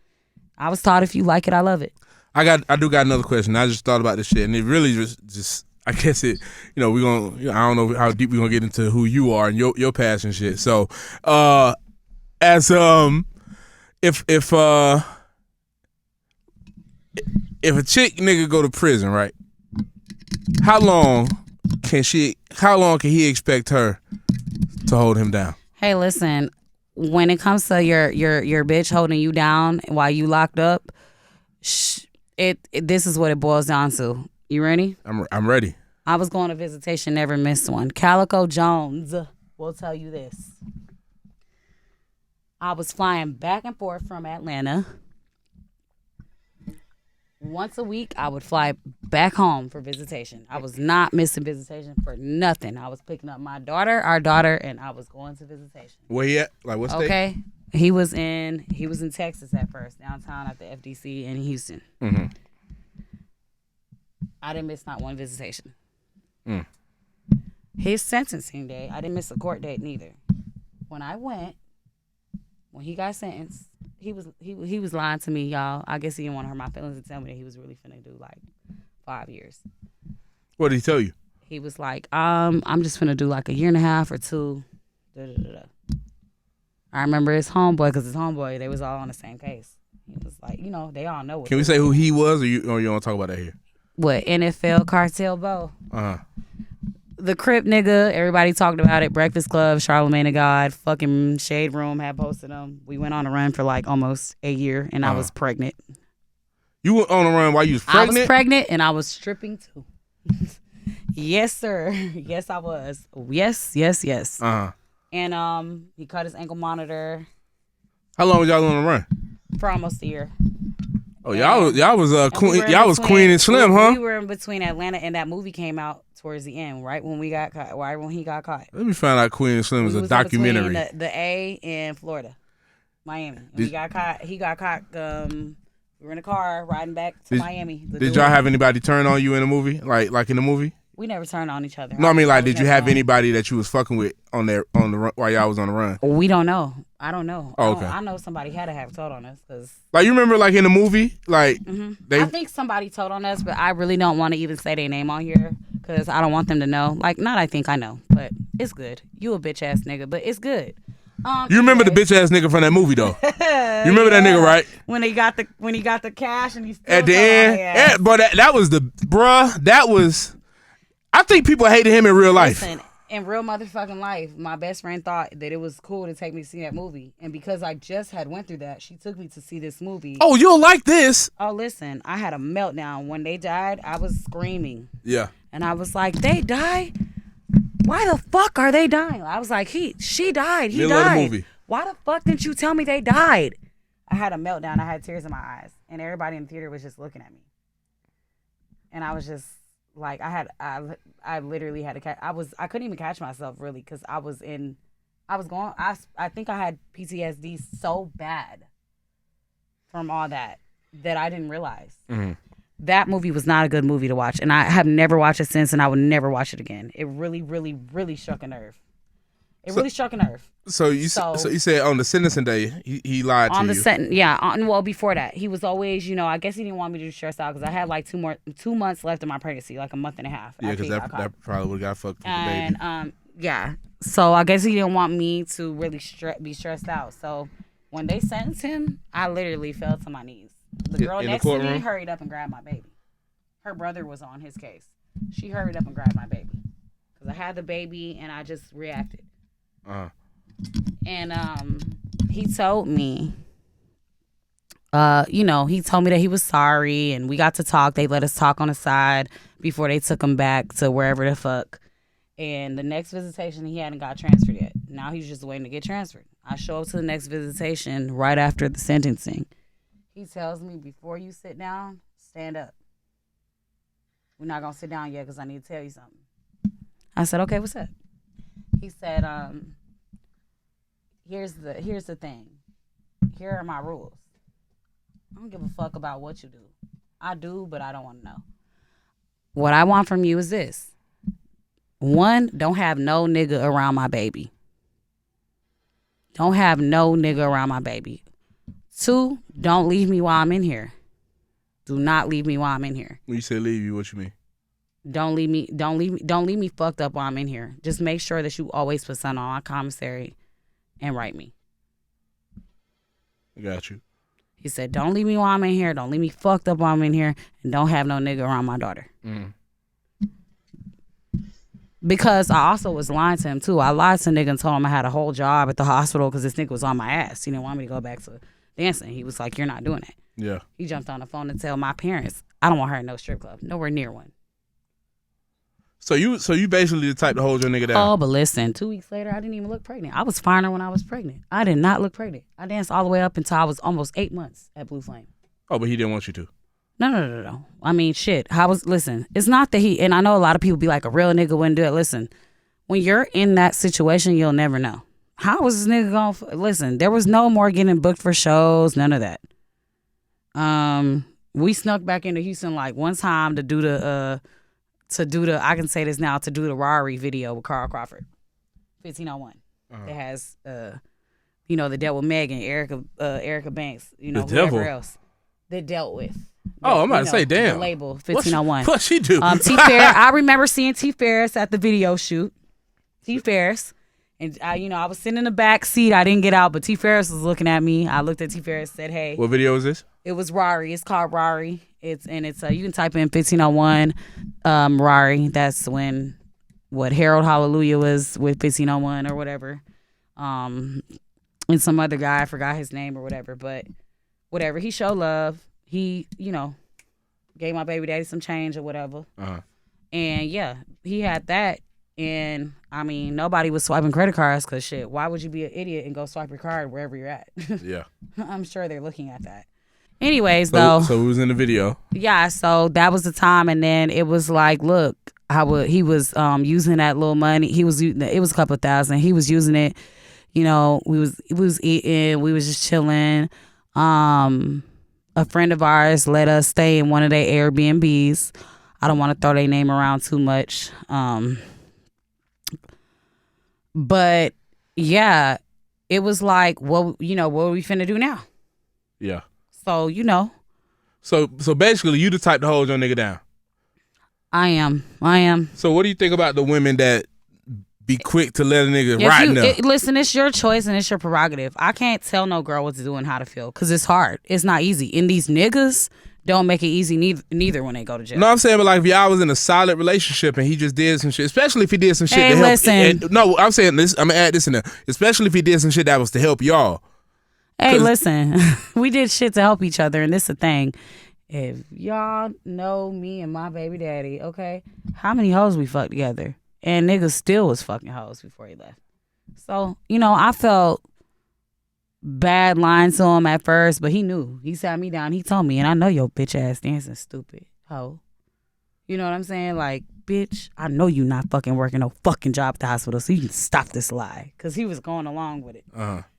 I was taught if you like it, I love it. I do got another question. I just thought about this shit, and it really just I guess it. I don't know how deep we're gonna get into who you are and your past and shit. So, if a chick nigga go to prison, right? How long can he expect her to hold him down? Hey, listen. When it comes to your bitch holding you down while you locked up, this is what it boils down to. You ready? I'm ready. I was going to visitation, never missed one. Calico Jones will tell you this. I was flying back and forth from Atlanta. Once a week, I would fly back home for visitation. I was not missing visitation for nothing. I was picking up our daughter, and I was going to visitation. Where he at? Like what state? Okay. He was in Texas at first, downtown at the FDC in Houston. Mm-hmm. I didn't miss not one visitation. Mm. His sentencing day, I didn't miss a court date neither. When he got sentenced, he was lying to me, y'all. I guess he didn't want to hurt my feelings and tell me that he was really finna do like 5 years. What did he tell you? He was like, I'm just finna do like 1.5 years or 2. I remember his homeboy, because his homeboy, they was all on the same case. He was like, they all know what. Can we say who he was, or you don't want to talk about that here? What, NFL Cartel Bo? Uh-huh. The Crip nigga, everybody talked about it. Breakfast Club, Charlamagne the God, fucking Shade Room had posted him. We went on a run for like almost a year, and I was pregnant. You went on a run while you was pregnant? I was pregnant, and I was stripping too. Yes, sir. Yes, I was. Yes. Uh-huh. And he cut his ankle monitor. How long was y'all on the run? For almost a year. Oh, y'all was queen. Y'all was Queen and Slim, huh? We were in between Atlanta, and that movie came out towards the end, right when we got caught. Right when he got caught. Let me find out Queen and Slim was a documentary. The A in Florida, Miami. We got caught. He got caught. We were in a car riding back to Miami. Did y'all have anybody turn on you in the movie? Like in the movie? We never turned on each other. No, I mean, like, did you have anybody that you was fucking with on the run while y'all was on the run? We don't know. I don't know. Oh, okay. I know somebody had to have told on us, because like, you remember, like, in the movie, like I think somebody told on us, but I really don't want to even say their name on here because I don't want them to know. Like, not I think I know, but it's good. You a bitch ass nigga, but it's good. You remember the bitch ass nigga from that movie though? You remember that nigga, right? When he got the cash and he still at the end, but that was the bruh. That was. I think people hated him in real life. Listen, in real motherfucking life, my best friend thought that it was cool to take me to see that movie, and because I just had went through that, she took me to see this movie. Oh, you'll like this. Oh, listen, I had a meltdown when they died. I was screaming. Yeah. And I was like, they died? Why the fuck are they dying? I was like, she died. He Middle died. of the movie. Why the fuck didn't you tell me they died? I had a meltdown. I had tears in my eyes, and everybody in the theater was just looking at me. And I was just like, I literally had to catch. I couldn't even catch myself really, because I think I had PTSD so bad from all that I didn't realize. Mm-hmm. That movie was not a good movie to watch, and I have never watched it since, and I would never watch it again. It really, really, really struck a nerve. Really struck a nerve. So you said on the sentencing day he lied to you. On the sentence, yeah. Well, before that, he was always, I guess he didn't want me to stress out because I had like 2 months left of my pregnancy, like a month and a half. Yeah, because that probably would have got fucked with the baby. Yeah. So I guess he didn't want me to really be stressed out. So when they sentenced him, I literally fell to my knees. The girl next to me hurried up and grabbed my baby. Her brother was on his case. She hurried up and grabbed my baby because I had the baby and I just reacted. And he told me, he told me that he was sorry, and we got to talk. They let us talk on the side before they took him back to wherever the fuck. And the next visitation, he hadn't got transferred yet. Now he's just waiting to get transferred. I show up to the next visitation right after the sentencing. He tells me, before you sit down, stand up. We're not going to sit down yet because I need to tell you something. I said, okay, what's up? He said, here's the thing. Here are my rules. I don't give a fuck about what you do. I do, but I don't want to know. What I want from you is this. 1, don't have no nigga around my baby. Don't have no nigga around my baby. 2, don't leave me while I'm in here. Do not leave me while I'm in here. When you say leave you, what you mean? Don't leave me fucked up while I'm in here. Just make sure that you always put something on my commissary and write me. I got you. He said, don't leave me while I'm in here. Don't leave me fucked up while I'm in here. And don't have no nigga around my daughter. Mm. Because I also was lying to him, too. I lied to a nigga and told him I had a whole job at the hospital because this nigga was on my ass. He didn't want me to go back to dancing. He was like, you're not doing that. Yeah. He jumped on the phone to tell my parents, I don't want her in no strip club. Nowhere near one. So you basically the type to hold your nigga down. Oh, but listen, 2 weeks later, I didn't even look pregnant. I was finer when I was pregnant. I did not look pregnant. I danced all the way up until I was almost 8 months at Blue Flame. Oh, but he didn't want you to. No. I mean, shit. Listen, it's not that and I know a lot of people be like, a real nigga wouldn't do it. Listen, when you're in that situation, you'll never know. How was this nigga going? Listen, there was no more getting booked for shows, none of that. We snuck back into Houston like one time to do the I can say this now, to do the Rari video with Carl Crawford, 1501. It has that dealt with Megan, Erica Banks, whoever else that dealt with. I'm about to say, damn. The label 1501. What she do? T Ferris. I remember seeing T Ferris at the video shoot. T Ferris. And I was sitting in the back seat. I didn't get out, but T Ferris was looking at me. I looked at T Ferris, said, "Hey." What video is this? It was Rari. It's called Rari. It's you can type in 1501 Rari. That's when Harold Hallelujah was with 1501 or whatever. And some other guy, I forgot his name or whatever, but whatever. He showed love. He, gave my baby daddy some change or whatever. And yeah, he had that. And I mean, nobody was swiping credit cards because shit, why would you be an idiot and go swipe your card wherever you're at? Yeah. I'm sure they're looking at that. Anyways, though. So it was in the video. Yeah, so that was the time. And then it was like, look, he was using that little money. It was a couple of thousand. He was using it. We was eating. We was just chilling. A friend of ours let us stay in one of their Airbnbs. I don't want to throw their name around too much. But yeah, it was like, what are we finna do now? Yeah. So, So basically, you the type to hold your nigga down. I am. So what do you think about the women that be quick to let a nigga ride up? Listen, it's your choice and it's your prerogative. I can't tell no girl what to do and how to feel because it's hard. It's not easy. And these niggas don't make it easy neither when they go to jail. No, I'm saying, but like if y'all was in a solid relationship and he just did some shit, especially if he did some shit to help. Listen. No, I'm saying this. I'm gonna add this in there. Especially if he did some shit that was to help y'all. Hey, listen, we did shit to help each other, and this is the thing. If y'all know me and my baby daddy, okay, how many hoes we fucked together? And niggas still was fucking hoes before he left. So, I felt bad lying to him at first, but he knew. He sat me down. He told me, and I know your bitch ass dancing stupid hoe. You know what I'm saying? Like, bitch, I know you not fucking working no fucking job at the hospital, so you can stop this lie. Because he was going along with it.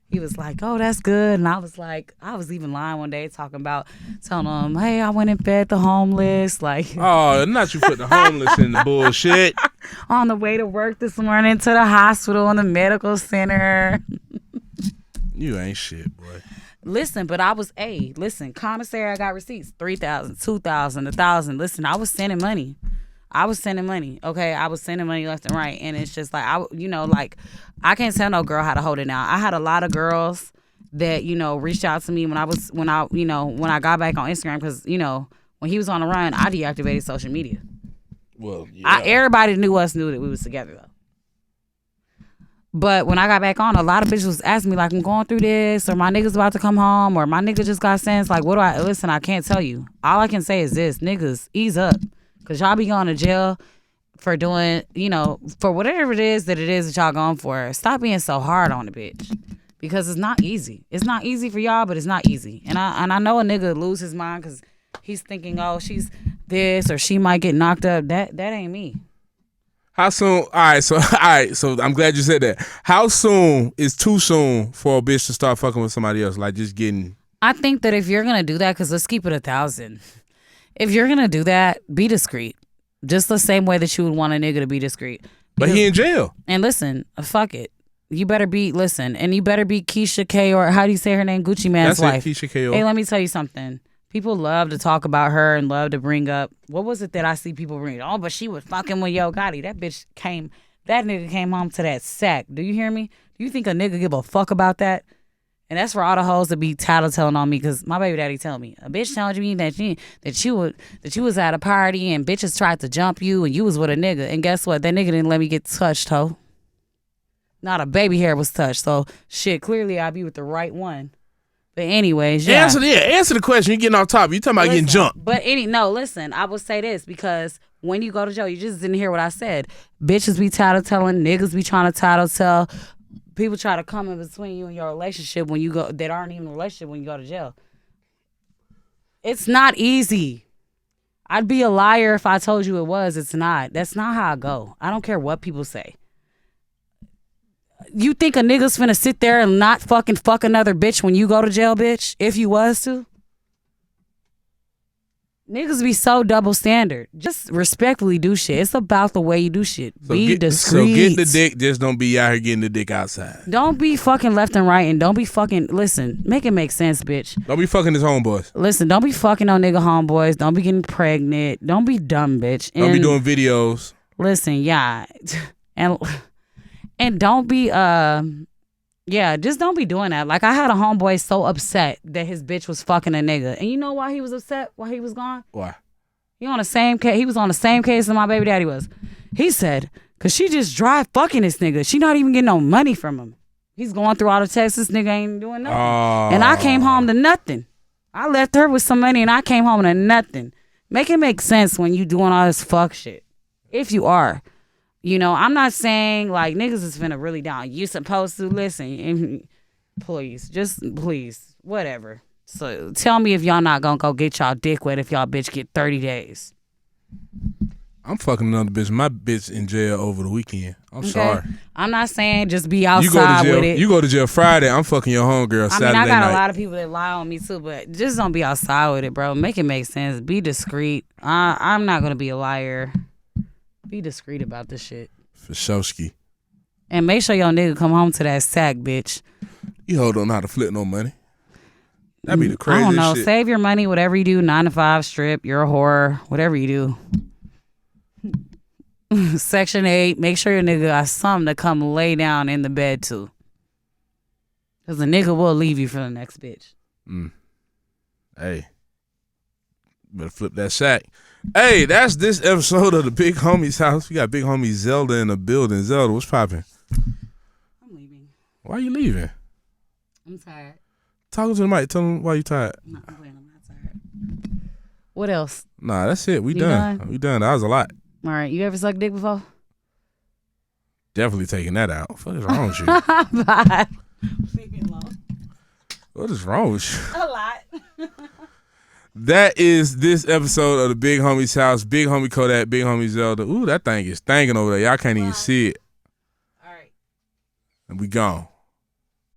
He was like, oh, that's good. And I was like, I was even lying one day telling him, hey, I went and fed the homeless. Like, oh, not you put the homeless in the bullshit. On the way to work this morning to the hospital and the medical center. You ain't shit, boy. Listen, but I was, commissary, I got receipts, 3,000, 2,000, 1,000. Listen, I was sending money. Okay? I was sending money left and right. And it's just like, I can't tell no girl how to hold it now. I had a lot of girls that, reached out to me when I got back on Instagram because, when he was on the run, I deactivated social media. Well, yeah. Everybody knew that we was together, though. But when I got back on, a lot of bitches was asking me, like, I'm going through this, or my nigga's about to come home, or my nigga just got sentenced. Like, listen, I can't tell you. All I can say is this, niggas, ease up. Because y'all be going to jail for doing, for whatever it is that y'all going for. Stop being so hard on the bitch. because it's not easy. It's not easy for y'all, but it's not easy. And I know a nigga lose his mind because he's thinking, oh, she's this or she might get knocked up. That ain't me. How soon? All right, so I'm glad you said that. How soon is too soon for a bitch to start fucking with somebody else? Like just getting. I think that if you're gonna do that, because let's keep it 1,000. If you're gonna do that, be discreet. Just the same way that you would want a nigga to be discreet. But he in jail. And listen, fuck it. You better be Keisha K, or how do you say her name? Gucci Man's wife. Keisha K. Hey, let me tell you something. People love to talk about her and love to bring up, what was it that I see people bring? Oh, but she was fucking with Yo Gotti. That nigga came home to that sack. Do you hear me? Do you think a nigga give a fuck about that? And that's for all the hoes that be tattletelling on me, because my baby daddy tell me, a bitch telling me that you was at a party and bitches tried to jump you and you was with a nigga. And guess what? That nigga didn't let me get touched, ho. Not a baby hair was touched. So shit, clearly I be with the right one. But anyways, yeah. Answer the question. You getting off top. You talking about getting jumped. But listen, I will say this, because when you go to jail, you just didn't hear what I said. Bitches be tattletelling, niggas be trying to tattletell. People try to come in between you and your relationship when you go, that aren't even a relationship when you go to jail. It's not easy. I'd be a liar if I told you it was. It's not. That's not how I go. I don't care what people say. You think a nigga's finna sit there and not fuck another bitch when you go to jail, bitch? If you was to? Niggas be so double standard. Just respectfully do shit. It's about the way you do shit. Be discreet. So get the dick, just don't be out here getting the dick outside. Don't be fucking left and right, and don't be fucking, listen, make it make sense, bitch. Don't be fucking his homeboys. Listen, don't be fucking on nigga homeboys. Don't be getting pregnant. Don't be dumb, bitch. Don't be doing videos. Listen, yeah. And don't be, just don't be doing that. Like, I had a homeboy so upset that his bitch was fucking a nigga. And you know why he was upset while he was gone? Why? He was on the same case that my baby daddy was. He said, because she just drive fucking this nigga. She not even getting no money from him. He's going through all the texts. This nigga ain't doing nothing. And I came home to nothing. I left her with some money and I came home to nothing. Make it make sense when you doing all this fuck shit. If you are. You know, I'm not saying like niggas is finna really down. You supposed to listen. Please, whatever. So tell me if y'all not gonna go get y'all dick wet if y'all bitch get 30 days. I'm fucking another bitch. My bitch in jail over the weekend. I'm sorry. I'm not saying just be outside with it. You go to jail Friday. I'm fucking your homegirl Saturday night. I got a lot of people that lie on me too, but just don't be outside with it, bro. Make it make sense. Be discreet. I'm not gonna be a liar. Be discreet about this shit. For Showski. And make sure your nigga come home to that sack, bitch. You hold on how to flip no money. That'd be the craziest shit. I don't know. Shit. Save your money, whatever you do, 9 to 5, strip, you're a whore, whatever you do. Section 8, make sure your nigga got something to come lay down in the bed to. Because the nigga will leave you for the next bitch. Hey. Better flip that sack. Hey, that's this episode of the Big Homie's House. We got Big Homie Zelda in the building. Zelda, what's popping? I'm leaving. Why are you leaving? I'm tired. Talking to the mic. Tell them why you tired. No, I'm not tired. What else? Nah, that's it. We done. We done. That was a lot. All right. You ever sucked dick before? Definitely taking that out. What is wrong with you? Bye. Leave me alone. What is wrong with you? A lot. That is this episode of the Big Homie's House. Big Homie Kodak, Big Homie Zelda. Ooh, that thing is stinking over there. Y'all can't even see it. All right. And we gone.